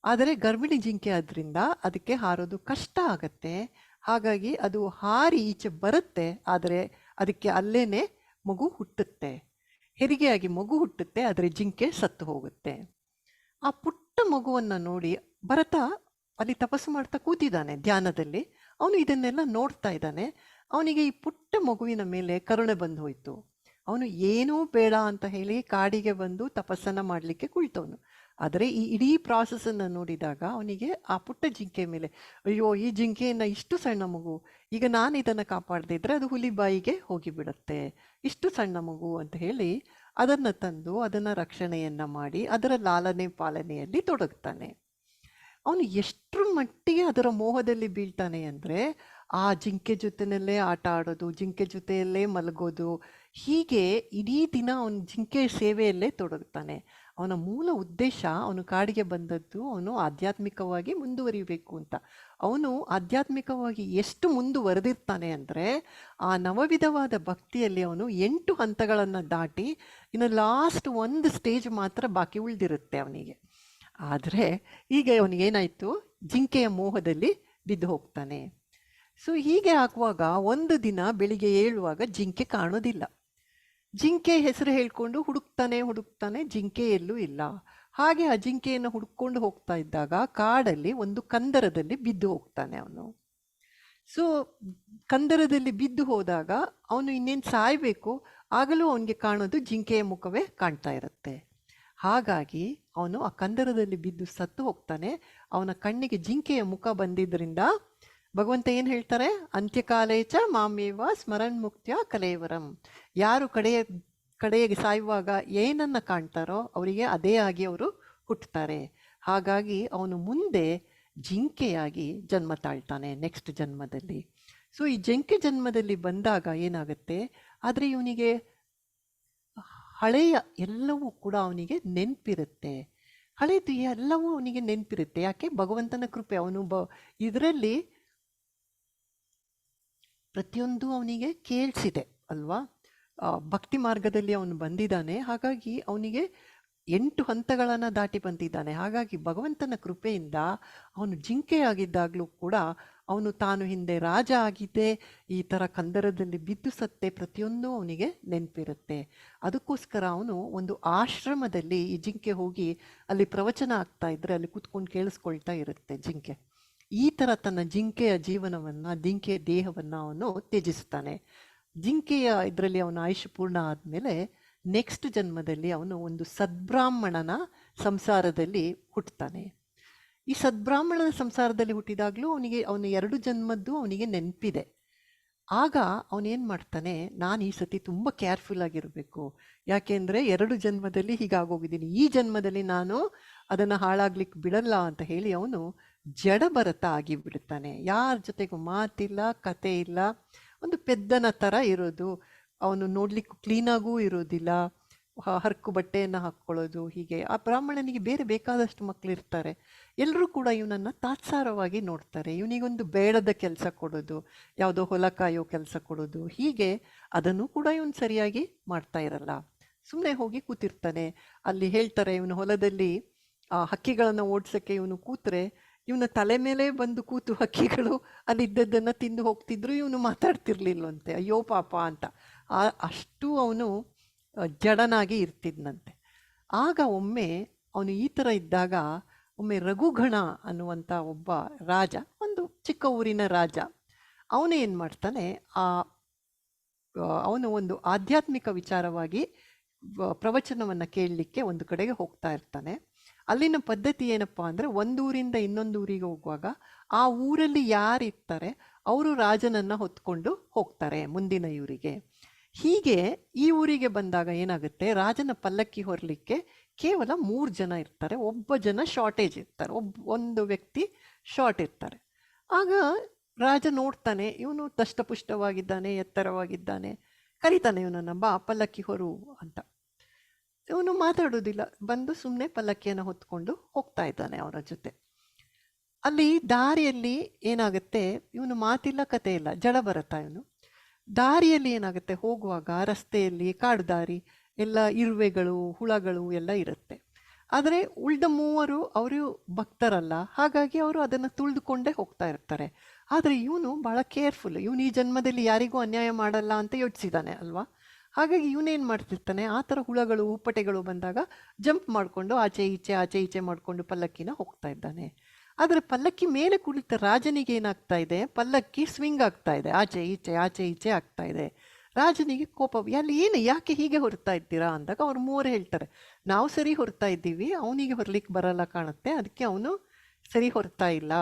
ಆದರೆ ಗರ್ಭಿಣಿ ಜಿಂಕೆ ಆದ್ರಿಂದ ಅದಕ್ಕೆ ಹಾರೋದು ಕಷ್ಟ ಆಗತ್ತೆ. ಹಾಗಾಗಿ ಅದು ಹಾರಿ ಈಚೆ ಬರುತ್ತೆ. ಆದರೆ ಅದಕ್ಕೆ ಅಲ್ಲೇನೆ ಮಗು ಹುಟ್ಟುತ್ತೆ, ಹೆರಿಗೆಯಾಗಿ ಮಗು ಹುಟ್ಟುತ್ತೆ. ಆದರೆ ಜಿಂಕೆ ಸತ್ತು ಹೋಗುತ್ತೆ. ಆ ಪುಟ್ಟ ಮಗುವನ್ನು ನೋಡಿ ಭರತ ಅಲ್ಲಿ ತಪಸ್ಸು ಮಾಡ್ತಾ ಕೂತಿದ್ದಾನೆ ಧ್ಯಾನದಲ್ಲಿ. ಅವನು ಇದನ್ನೆಲ್ಲ ನೋಡ್ತಾ ಇದ್ದಾನೆ. ಅವನಿಗೆ ಈ ಪುಟ್ಟ ಮಗುವಿನ ಮೇಲೆ ಕರುಣೆ ಬಂದು ಹೋಯಿತು. ಅವನು ಏನೂ ಬೇಡ ಅಂತ ಹೇಳಿ ಕಾಡಿಗೆ ಬಂದು ತಪಸ್ಸನ್ನು ಮಾಡಲಿಕ್ಕೆ ಕುಳಿತವನು. ಆದರೆ ಈ ಇಡೀ ಪ್ರಾಸೆಸನ್ನು ನೋಡಿದಾಗ ಅವನಿಗೆ ಆ ಪುಟ್ಟ ಜಿಂಕೆ ಮೇಲೆ, ಅಯ್ಯೋ ಈ ಜಿಂಕೆಯನ್ನು, ಇಷ್ಟು ಸಣ್ಣ ಮಗು, ಈಗ ನಾನು ಇದನ್ನು ಕಾಪಾಡದೇ ಇದ್ದರೆ ಅದು ಹುಲಿ ಬಾಯಿಗೆ ಹೋಗಿಬಿಡುತ್ತೆ, ಇಷ್ಟು ಸಣ್ಣ ಮಗು ಅಂತ ಹೇಳಿ ಅದನ್ನು ತಂದು ಅದನ್ನು ರಕ್ಷಣೆಯನ್ನು ಮಾಡಿ ಅದರ ಲಾಲನೆ ಪಾಲನೆಯಲ್ಲಿ ತೊಡಗ್ತಾನೆ. ಅವನು ಎಷ್ಟರ ಮಟ್ಟಿಗೆ ಅದರ ಮೋಹದಲ್ಲಿ ಬೀಳ್ತಾನೆ ಅಂದರೆ ಆ ಜಿಂಕೆ ಜೊತೆಯಲ್ಲೇ ಆಟ ಆಡೋದು, ಜಿಂಕೆ ಜೊತೆಯಲ್ಲೇ ಮಲಗೋದು, ಹೀಗೆ ಇಡೀ ದಿನ ಅವನು ಜಿಂಕೆ ಸೇವೆಯಲ್ಲೇ ತೊಡಗ್ತಾನೆ. ಅವನ ಮೂಲ ಉದ್ದೇಶ, ಅವನು ಕಾಡಿಗೆ ಬಂದದ್ದು ಅವನು ಆಧ್ಯಾತ್ಮಿಕವಾಗಿ ಮುಂದುವರಿಬೇಕು ಅಂತ. ಅವನು ಆಧ್ಯಾತ್ಮಿಕವಾಗಿ ಎಷ್ಟು ಮುಂದುವರೆದಿರ್ತಾನೆ ಅಂದರೆ ಆ ನವವಿಧವಾದ ಭಕ್ತಿಯಲ್ಲಿ ಅವನು 8 ಹಂತಗಳನ್ನು ದಾಟಿ ಇನ್ನು ಲಾಸ್ಟ್ ಒಂದು ಸ್ಟೇಜ್ ಮಾತ್ರ ಬಾಕಿ ಉಳಿದಿರುತ್ತೆ ಅವನಿಗೆ. ಆದರೆ ಈಗ ಅವನಿಗೇನಾಯಿತು, ಜಿಂಕೆಯ ಮೋಹದಲ್ಲಿ ಬಿದ್ದು ಹೋಗ್ತಾನೆ. ಸೊ ಹೀಗೆ ಆಗುವಾಗ ಒಂದು ದಿನ ಬೆಳಿಗ್ಗೆ ಏಳುವಾಗ ಜಿಂಕೆ ಕಾಣೋದಿಲ್ಲ. ಜಿಂಕೆ ಹೆಸರು ಹೇಳ್ಕೊಂಡು ಹುಡುಕ್ತಾನೆ, ಜಿಂಕೆ ಎಲ್ಲೂ ಇಲ್ಲ. ಹಾಗೆ ಆ ಜಿಂಕೆಯನ್ನು ಹುಡುಕೊಂಡು ಹೋಗ್ತಾ ಇದ್ದಾಗ ಕಾಡಲ್ಲಿ ಒಂದು ಕಂದರದಲ್ಲಿ ಬಿದ್ದು ಹೋಗ್ತಾನೆ ಅವನು. ಸೊ ಕಂದರದಲ್ಲಿ ಬಿದ್ದು ಹೋದಾಗ ಅವನು ಇನ್ನೇನು ಸಾಯಬೇಕು, ಆಗಲೂ ಅವನಿಗೆ ಕಾಣೋದು ಜಿಂಕೆಯ ಮುಖವೇ ಕಾಣ್ತಾ ಇರುತ್ತೆ. ಹಾಗಾಗಿ ಅವನು ಆ ಕಂದರದಲ್ಲಿ ಬಿದ್ದು ಸತ್ತು ಹೋಗ್ತಾನೆ. ಅವನ ಕಣ್ಣಿಗೆ ಜಿಂಕೆಯ ಮುಖ ಬಂದಿದ್ದರಿಂದ ಭಗವಂತ ಏನು ಹೇಳ್ತಾರೆ, ಅಂತ್ಯಕಾಲೇಚ ಮಾಮೇವ ಸ್ಮರಣ್ ಮುಕ್ತ್ಯ ಕಲೇವರಂ. ಯಾರು ಕಡೆಗೆ ಸಾಯುವಾಗ ಏನನ್ನು ಕಾಣ್ತಾರೋ ಅವರಿಗೆ ಅದೇ ಆಗಿ ಅವರು ಹುಟ್ಟುತ್ತಾರೆ. ಹಾಗಾಗಿ ಅವನು ಮುಂದೆ ಜಿಂಕೆಯಾಗಿ ಜನ್ಮ ತಾಳ್ತಾನೆ ನೆಕ್ಸ್ಟ್ ಜನ್ಮದಲ್ಲಿ. ಸೊ ಈ ಜಿಂಕೆ ಜನ್ಮದಲ್ಲಿ ಬಂದಾಗ ಏನಾಗುತ್ತೆ, ಆದರೆ ಇವನಿಗೆ ಹಳೆಯ ಎಲ್ಲವೂ ಕೂಡ ಅವನಿಗೆ ನೆನಪಿರುತ್ತೆ. ಹಳೇದು ಎಲ್ಲವೂ ಅವನಿಗೆ ನೆನಪಿರುತ್ತೆ. ಯಾಕೆ? ಭಗವಂತನ ಕೃಪೆ. ಅವನು ಇದರಲ್ಲಿ ಪ್ರತಿಯೊಂದು ಅವನಿಗೆ ಕೇಳಿಸಿದೆ ಅಲ್ವಾ. ಭಕ್ತಿ ಮಾರ್ಗದಲ್ಲಿ ಅವನು ಬಂದಿದ್ದಾನೆ, ಹಾಗಾಗಿ ಅವನಿಗೆ 8 ಹಂತಗಳನ್ನು ದಾಟಿ ಬಂದಿದ್ದಾನೆ. ಹಾಗಾಗಿ ಭಗವಂತನ ಕೃಪೆಯಿಂದ ಅವನು ಜಿಂಕೆಯಾಗಿದ್ದಾಗಲೂ ಕೂಡ ಅವನು ತಾನು ಹಿಂದೆ ರಾಜ ಆಗಿದ್ದೆ, ಈ ಥರ ಕಂದರದಲ್ಲಿ ಬಿದ್ದು ಸತ್ತೆ, ಪ್ರತಿಯೊಂದು ಅವನಿಗೆ ನೆನಪಿರುತ್ತೆ. ಅದಕ್ಕೋಸ್ಕರ ಅವನು ಒಂದು ಆಶ್ರಮದಲ್ಲಿ ಈ ಜಿಂಕೆ ಹೋಗಿ ಅಲ್ಲಿ ಪ್ರವಚನ ಆಗ್ತಾ ಇದ್ರೆ ಅಲ್ಲಿ ಕೂತ್ಕೊಂಡು ಕೇಳಿಸ್ಕೊಳ್ತಾ ಇರುತ್ತೆ ಜಿಂಕೆ. ಈ ಥರ ತನ್ನ ಜಿಂಕೆಯ ಜೀವನವನ್ನು, ಜಿಂಕೆಯ ದೇಹವನ್ನು ಅವನು ತ್ಯಜಿಸ್ತಾನೆ. ಜಿಂಕೆಯ ಇದರಲ್ಲಿ ಅವನ ಆಯುಷ್ಯ ಪೂರ್ಣ ಆದಮೇಲೆ ನೆಕ್ಸ್ಟ್ ಜನ್ಮದಲ್ಲಿ ಅವನು ಒಂದು ಸದ್ಬ್ರಾಹ್ಮಣನ ಸಂಸಾರದಲ್ಲಿ ಹುಟ್ಟುತ್ತಾನೆ. ಈ ಸದ್ಬ್ರಾಹ್ಮಣನ ಸಂಸಾರದಲ್ಲಿ ಹುಟ್ಟಿದಾಗಲೂ ಅವನ 2 ಜನ್ಮದ್ದು ಅವನಿಗೆ ನೆನಪಿದೆ. ಆಗ ಅವನೇನು ಮಾಡ್ತಾನೆ, ನಾನು ಈ ಸತಿ ತುಂಬ ಕೇರ್ಫುಲ್ ಆಗಿರಬೇಕು, ಯಾಕೆಂದರೆ 2 ಜನ್ಮದಲ್ಲಿ ಹೀಗಾಗೋಗಿದ್ದೀನಿ, ಈ ಜನ್ಮದಲ್ಲಿ ನಾನು ಅದನ್ನು ಹಾಳಾಗ್ಲಿಕ್ಕೆ ಬಿಡಲ್ಲ ಅಂತ ಹೇಳಿ ಅವನು ಜಡಭರತ ಆಗಿಬಿಡ್ತಾನೆ. ಯಾರ ಜೊತೆಗೂ ಮಾತಿಲ್ಲ, ಕತೆ ಇಲ್ಲ, ಒಂದು ಪೆದ್ದನ ಥರ ಇರೋದು. ಅವನು ನೋಡ್ಲಿಕ್ಕೆ ಕ್ಲೀನಾಗೂ ಇರೋದಿಲ್ಲ, ಹರಕು ಬಟ್ಟೆಯನ್ನು ಹಾಕ್ಕೊಳ್ಳೋದು. ಹೀಗೆ ಆ ಬ್ರಾಹ್ಮಣನಿಗೆ ಬೇರೆ ಬೇಕಾದಷ್ಟು ಮಕ್ಕಳಿರ್ತಾರೆ, ಎಲ್ಲರೂ ಕೂಡ ಇವನನ್ನು ತಾತ್ಸಾರವಾಗಿ ನೋಡ್ತಾರೆ. ಇವನಿಗೊಂದು ಬೇಡದ ಕೆಲಸ ಕೊಡೋದು, ಯಾವುದೋ ಹೊಲ ಕಾಯೋ ಕೆಲಸ ಕೊಡೋದು, ಹೀಗೆ ಅದನ್ನು ಕೂಡ ಇವನು ಸರಿಯಾಗಿ ಮಾಡ್ತಾ ಇರಲ್ಲ. ಸುಮ್ಮನೆ ಹೋಗಿ ಕೂತಿರ್ತಾನೆ. ಅಲ್ಲಿ ಹೇಳ್ತಾರೆ, ಇವನು ಹೊಲದಲ್ಲಿ ಹಕ್ಕಿಗಳನ್ನು ಓಡಿಸೋಕ್ಕೆ ಇವನು ಕೂತ್ರೆ ಇವನ ತಲೆ ಮೇಲೆ ಬಂದು ಕೂತು ಹಕ್ಕಿಗಳು ಅಲ್ಲಿದ್ದದ್ದನ್ನು ತಿಂದು ಹೋಗ್ತಿದ್ರು, ಇವನು ಮಾತಾಡ್ತಿರ್ಲಿಲ್ವಂತೆ. ಅಯ್ಯೋ ಪಾಪ ಅಂತ. ಅಷ್ಟು ಅವನು ಜಡನಾಗಿ ಇರ್ತಿದ್ನಂತೆ. ಆಗ ಒಮ್ಮೆ ಅವನು ಈ ಥರ ಇದ್ದಾಗ ಒಮ್ಮೆ ರಘುಗಣ ಅನ್ನುವಂಥ ಒಬ್ಬ ರಾಜ, ಒಂದು ಚಿಕ್ಕ ಊರಿನ ರಾಜ, ಅವನು ಏನು ಮಾಡ್ತಾನೆ, ಅವನು ಒಂದು ಆಧ್ಯಾತ್ಮಿಕ ವಿಚಾರವಾಗಿ ಪ್ರವಚನವನ್ನು ಕೇಳಲಿಕ್ಕೆ ಒಂದು ಕಡೆಗೆ ಹೋಗ್ತಾ ಇರ್ತಾನೆ. ಅಲ್ಲಿನ ಪದ್ಧತಿ ಏನಪ್ಪ ಅಂದರೆ, ಒಂದೂರಿಂದ ಇನ್ನೊಂದು ಊರಿಗೆ ಹೋಗುವಾಗ ಆ ಊರಲ್ಲಿ ಯಾರಿರ್ತಾರೆ ಅವರು ರಾಜನನ್ನು ಹೊತ್ಕೊಂಡು ಹೋಗ್ತಾರೆ ಮುಂದಿನ ಊರಿಗೆ. ಹೀಗೆ ಈ ಊರಿಗೆ ಬಂದಾಗ ಏನಾಗುತ್ತೆ, ರಾಜನ ಪಲ್ಲಕ್ಕಿ ಹೊರಲಿಕ್ಕೆ ಕೇವಲ 3 ಜನ ಇರ್ತಾರೆ, ಒಬ್ಬ ಜನ ಶಾರ್ಟೇಜ್ ಇರ್ತಾರೆ, ಒಂದು ವ್ಯಕ್ತಿ ಶಾರ್ಟ್ ಇರ್ತಾರೆ. ಆಗ ರಾಜ ನೋಡ್ತಾನೆ, ಇವನು ದಷ್ಟಪುಷ್ಟವಾಗಿದ್ದಾನೆ, ಎತ್ತರವಾಗಿದ್ದಾನೆ, ಕರೀತಾನೆ ಇವನನ್ನು, ಬಾ ಪಲ್ಲಕ್ಕಿ ಹೊರು ಅಂತ. ಇವನು ಮಾತಾಡೋದಿಲ್ಲ, ಬಂದು ಸುಮ್ಮನೆ ಪಲ್ಲಕ್ಕಿಯನ್ನು ಹೊತ್ಕೊಂಡು ಹೋಗ್ತಾ ಇದ್ದಾನೆ ಅವರ ಜೊತೆ. ಅಲ್ಲಿ ದಾರಿಯಲ್ಲಿ ಏನಾಗುತ್ತೆ, ಇವನು ಮಾತಿಲ್ಲ, ಕತೆ ಇಲ್ಲ, ಜಡ ಬರುತ್ತಾ ಇವನು. ದಾರಿಯಲ್ಲಿ ಏನಾಗುತ್ತೆ, ಹೋಗುವಾಗ ರಸ್ತೆಯಲ್ಲಿ ಕಾಡು ದಾರಿ ಎಲ್ಲ, ಇರುವೆಗಳು, ಹುಳಗಳು ಎಲ್ಲ ಇರುತ್ತೆ. ಆದರೆ ಉಳಿದ 3 ಅವರು ಭಕ್ತರಲ್ಲ, ಹಾಗಾಗಿ ಅವರು ಅದನ್ನು ತುಳಿದುಕೊಂಡೇ ಹೋಗ್ತಾ ಇರ್ತಾರೆ. ಆದರೆ ಇವನು ಭಾಳ ಕೇರ್ಫುಲ್, ಇವನು ಈ ಜನ್ಮದಲ್ಲಿ ಯಾರಿಗೂ ಅನ್ಯಾಯ ಮಾಡಲ್ಲ ಅಂತ ಯೋಚಿಸಿದ್ದಾನೆ ಅಲ್ವಾ. ಹಾಗಾಗಿ ಇವನೇನು ಮಾಡ್ತಿರ್ತಾನೆ, ಆ ಥರ ಹುಳಗಳು, ಉಪ್ಪಟೆಗಳು ಬಂದಾಗ ಜಂಪ್ ಮಾಡಿಕೊಂಡು ಆಚೆ ಈಚೆ ಮಾಡಿಕೊಂಡು ಪಲ್ಲಕ್ಕಿನ ಹೋಗ್ತಾ ಇದ್ದಾನೆ. ಆದರೆ ಪಲ್ಲಕ್ಕಿ ಮೇಲೆ ಕುಳಿತ ರಾಜನಿಗೆ ಏನಾಗ್ತಾ ಇದೆ, ಪಲ್ಲಕ್ಕಿ ಸ್ವಿಂಗ್ ಆಗ್ತಾ ಇದೆ, ಆಚೆ ಈಚೆ ಆಗ್ತಾ ಇದೆ. ರಾಜನಿಗೆ ಕೋಪ, ಯಾಕೆ ಹೀಗೆ ಹೊರ್ತಾ ಇದ್ದೀರಾ ಅಂದಾಗ ಅವ್ರು 3 ಹೇಳ್ತಾರೆ, ನಾವು ಸರಿ ಹೊರ್ತಾ ಇದ್ದೀವಿ, ಅವನಿಗೆ ಹೊರಲಿಕ್ಕೆ ಬರಲ್ಲ ಕಾಣುತ್ತೆ, ಅದಕ್ಕೆ ಅವನು ಸರಿ ಹೊರ್ತಾ ಇಲ್ಲ,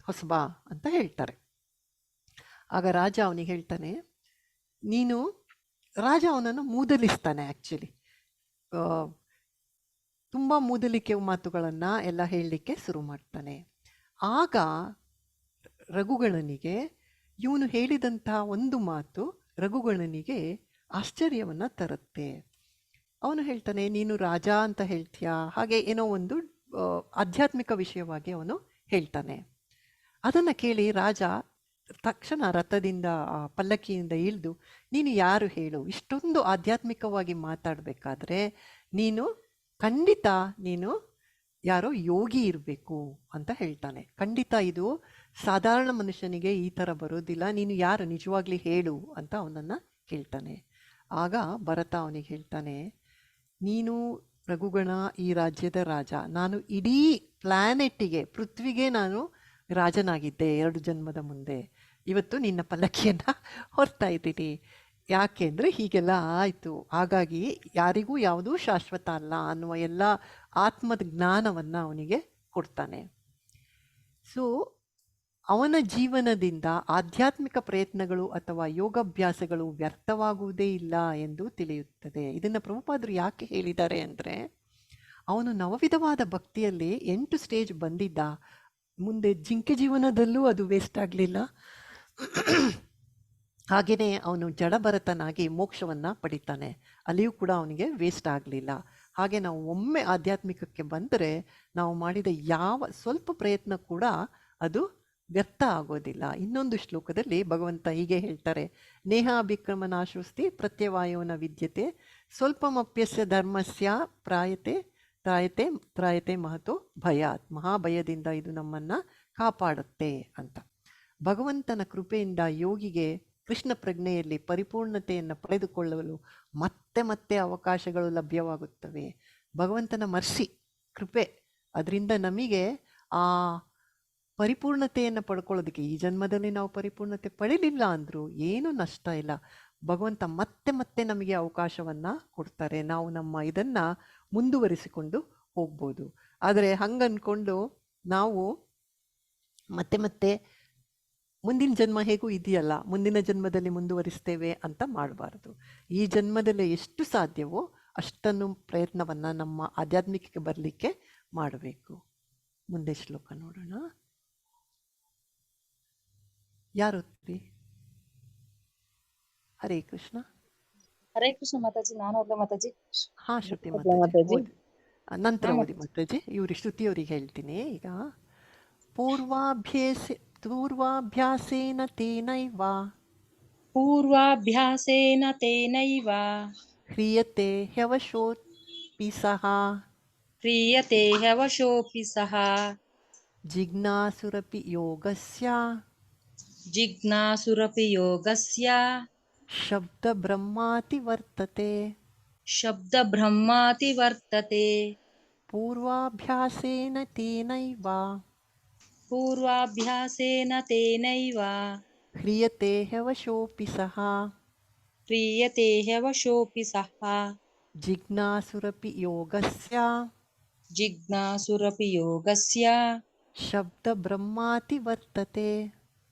ಹೊಸಬಾ ಅಂತ ಹೇಳ್ತಾರೆ. ಆಗ ರಾಜ ಅವನಿಗೆ ಹೇಳ್ತಾನೆ, ರಾಜ ಅವನನ್ನು ಮೂದಲಿಸ್ತಾನೆ. ಆ್ಯಕ್ಚುಲಿ ತುಂಬ ಮೂದಲಿಕೆ ಮಾತುಗಳನ್ನು ಎಲ್ಲ ಹೇಳಲಿಕ್ಕೆ ಶುರು ಮಾಡ್ತಾನೆ. ಆಗ ರಘುಗಣನಿಗೆ ಇವನು ಹೇಳಿದಂಥ ಒಂದು ಮಾತು ರಘುಗಣನಿಗೆ ಆಶ್ಚರ್ಯವನ್ನು ತರುತ್ತೆ. ಅವನು ಹೇಳ್ತಾನೆ, ನೀನು ರಾಜ ಅಂತ ಹೇಳ್ತೀಯಾ, ಹಾಗೆ ಏನೋ ಒಂದು ಆಧ್ಯಾತ್ಮಿಕ ವಿಷಯವಾಗಿ ಅವನು ಹೇಳ್ತಾನೆ. ಅದನ್ನು ಕೇಳಿ ರಾಜ ತಕ್ಷಣ ರಥದಿಂದ, ಪಲ್ಲಕ್ಕಿಯಿಂದ ಇಳಿದು, ನೀನು ಯಾರು ಹೇಳು, ಇಷ್ಟೊಂದು ಆಧ್ಯಾತ್ಮಿಕವಾಗಿ ಮಾತಾಡಬೇಕಾದ್ರೆ ಖಂಡಿತ ನೀನು ಯಾರೋ ಯೋಗಿ ಇರಬೇಕು ಅಂತ ಹೇಳ್ತಾನೆ. ಖಂಡಿತ ಇದು ಸಾಧಾರಣ ಮನುಷ್ಯನಿಗೆ ಈ ಥರ ಬರೋದಿಲ್ಲ, ನೀನು ಯಾರು ನಿಜವಾಗ್ಲಿ ಹೇಳು ಅಂತ ಅವನನ್ನು ಕೇಳ್ತಾನೆ. ಆಗ ಭರತ ಅವನಿಗೆ ಹೇಳ್ತಾನೆ, ನೀನು ರಘುಗಣ ಈ ರಾಜ್ಯದ ರಾಜ, ನಾನು ಇಡೀ ಪ್ಲ್ಯಾನೆಟ್ಟಿಗೆ, ಪೃಥ್ವಿಗೆ ನಾನು ರಾಜನಾಗಿದ್ದೆ 2 ಜನ್ಮದ ಮುಂದೆ, ಇವತ್ತು ನಿನ್ನ ಪಲ್ಲಕ್ಕಿಯನ್ನು ಹೊರ್ತಾ ಇದ್ದೀನಿ. ಯಾಕೆಂದರೆ ಹೀಗೆಲ್ಲ ಆಯಿತು, ಹಾಗಾಗಿ ಯಾರಿಗೂ ಯಾವುದೂ ಶಾಶ್ವತ ಅಲ್ಲ ಅನ್ನುವ ಎಲ್ಲ ಆತ್ಮದ ಜ್ಞಾನವನ್ನು ಅವನಿಗೆ ಕೊಡ್ತಾನೆ. ಸೊ ಅವನ ಜೀವನದಿಂದ ಆಧ್ಯಾತ್ಮಿಕ ಪ್ರಯತ್ನಗಳು ಅಥವಾ ಯೋಗಾಭ್ಯಾಸಗಳು ವ್ಯರ್ಥವಾಗುವುದೇ ಇಲ್ಲ ಎಂದು ತಿಳಿಯುತ್ತದೆ. ಇದನ್ನು ಪ್ರಭುಪಾದರು ಯಾಕೆ ಹೇಳಿದ್ದಾರೆ ಅಂದರೆ, ಅವನು ನವವಿಧವಾದ ಭಕ್ತಿಯಲ್ಲಿ 8 ಸ್ಟೇಜ್ ಬಂದಿದ್ದ, ಮುಂದೆ ಜಿಂಕೆ ಜೀವನದಲ್ಲೂ ಅದು ವೇಸ್ಟ್ ಆಗಲಿಲ್ಲ, ಹಾಗೆಯೇ ಅವನು ಜಡಭರತನಾಗಿ ಮೋಕ್ಷವನ್ನು ಪಡಿತಾನೆ, ಅಲ್ಲಿಯೂ ಕೂಡ ಅವನಿಗೆ ವೇಸ್ಟ್ ಆಗಲಿಲ್ಲ. ಹಾಗೆ ನಾವು ಒಮ್ಮೆ ಆಧ್ಯಾತ್ಮಿಕಕ್ಕೆ ಬಂದರೆ ನಾವು ಮಾಡಿದ ಯಾವ ಸ್ವಲ್ಪ ಪ್ರಯತ್ನ ಕೂಡ ಅದು ವ್ಯರ್ಥ ಆಗೋದಿಲ್ಲ. ಇನ್ನೊಂದು ಶ್ಲೋಕದಲ್ಲಿ ಭಗವಂತ ಹೀಗೆ ಹೇಳ್ತಾರೆ, ನೇಹಾಭಿಕ್ರಮನಾಶುಸ್ತಿ ಪ್ರತ್ಯವಾಯೋನ ವಿದ್ಯತೆ ಸ್ವಲ್ಪಮಪ್ಯಸ್ಯ ಧರ್ಮಸ್ಯ ತ್ರಾಯತೆ ಮಹತೋ ಭಯಾತ್. ಮಹಾಭಯದಿಂದ ಇದು ನಮ್ಮನ್ನು ಕಾಪಾಡುತ್ತೆ ಅಂತ. ಭಗವಂತನ ಕೃಪೆಯಿಂದ ಯೋಗಿಗೆ ಕೃಷ್ಣ ಪ್ರಜ್ಞೆಯಲ್ಲಿ ಪರಿಪೂರ್ಣತೆಯನ್ನು ಪಡೆದುಕೊಳ್ಳಲು ಮತ್ತೆ ಮತ್ತೆ ಅವಕಾಶಗಳು ಲಭ್ಯವಾಗುತ್ತವೆ. ಭಗವಂತನ ಮರ್ಸಿ, ಕೃಪೆ, ಅದರಿಂದ ನಮಗೆ ಆ ಪರಿಪೂರ್ಣತೆಯನ್ನು ಪಡ್ಕೊಳ್ಳೋದಕ್ಕೆ, ಈ ಜನ್ಮದಲ್ಲಿ ನಾವು ಪರಿಪೂರ್ಣತೆ ಪಡೀಲಿಲ್ಲ ಅಂದರೂ ಏನೂ ನಷ್ಟ ಇಲ್ಲ. ಭಗವಂತ ಮತ್ತೆ ಮತ್ತೆ ನಮಗೆ ಅವಕಾಶವನ್ನು ಕೊಡ್ತಾರೆ. ನಾವು ನಮ್ಮ ಇದನ್ನು ಮುಂದುವರಿಸಿಕೊಂಡು ಹೋಗ್ಬೋದು. ಆದರೆ ಹಂಗನ್ಕೊಂಡು ನಾವು ಮತ್ತೆ ಮತ್ತೆ ಮುಂದಿನ ಜನ್ಮ ಹೇಗೂ ಇದೆಯಲ್ಲ, ಮುಂದಿನ ಜನ್ಮದಲ್ಲಿ ಮುಂದುವರಿಸ್ತೇವೆ ಅಂತ ಮಾಡಬಾರ್ದು. ಈ ಜನ್ಮದಲ್ಲಿ ಎಷ್ಟು ಸಾಧ್ಯವೋ ಅಷ್ಟನ್ನು ಪ್ರಯತ್ನವನ್ನು ನಮ್ಮ ಆಧ್ಯಾತ್ಮಿಕಕ್ಕೆ ಬರಲಿಕ್ಕೆ ಮಾಡಬೇಕು. ಮುಂದೆ ಶ್ಲೋಕ ನೋಡೋಣ. ಯಾರು ಓದ್ತೀರಿ? ಹರೇ ಕೃಷ್ಣ. ಹರೇ ಕೃಷ್ಣ ಮಾತಾಜಿ. ನಾನು ಓದ್ಲಾ ಮಾತಾಜಿ? ಹಾ, ಶ್ರುತಿ ಮಾತಾಜಿ ಓದಿ. ನಂತರ ಓದಿ ಮಾತಾಜಿ. ಇವ್ರಿಗೆ ಶ್ರುತಿಯವ್ರಿಗೆ ಹೇಳ್ತೀನಿ ಈಗ. ಪೂರ್ವಾಭ್ಯಾಸೇನ ತೇನೈವ ಕ್ರಿಯತೆ ಹ್ಯವಶೋಪಿ ಸಹ ಜಿಜ್ಞಾಸುರಪಿ ಯೋಗಸ್ಯ ಶಬ್ದ ಬ್ರಹ್ಮಾತಿ ವರ್ತತೆ. ಪೂರ್ವಾಭ್ಯಾಸೇನ ತೇನೈವ ಕ್ರಿಯತೆ ಹ್ಯವಶೋಪಿ ಸಹ ಜಿಜ್ಞಾಸುರಪಿ ಯೋಗಸ್ಯ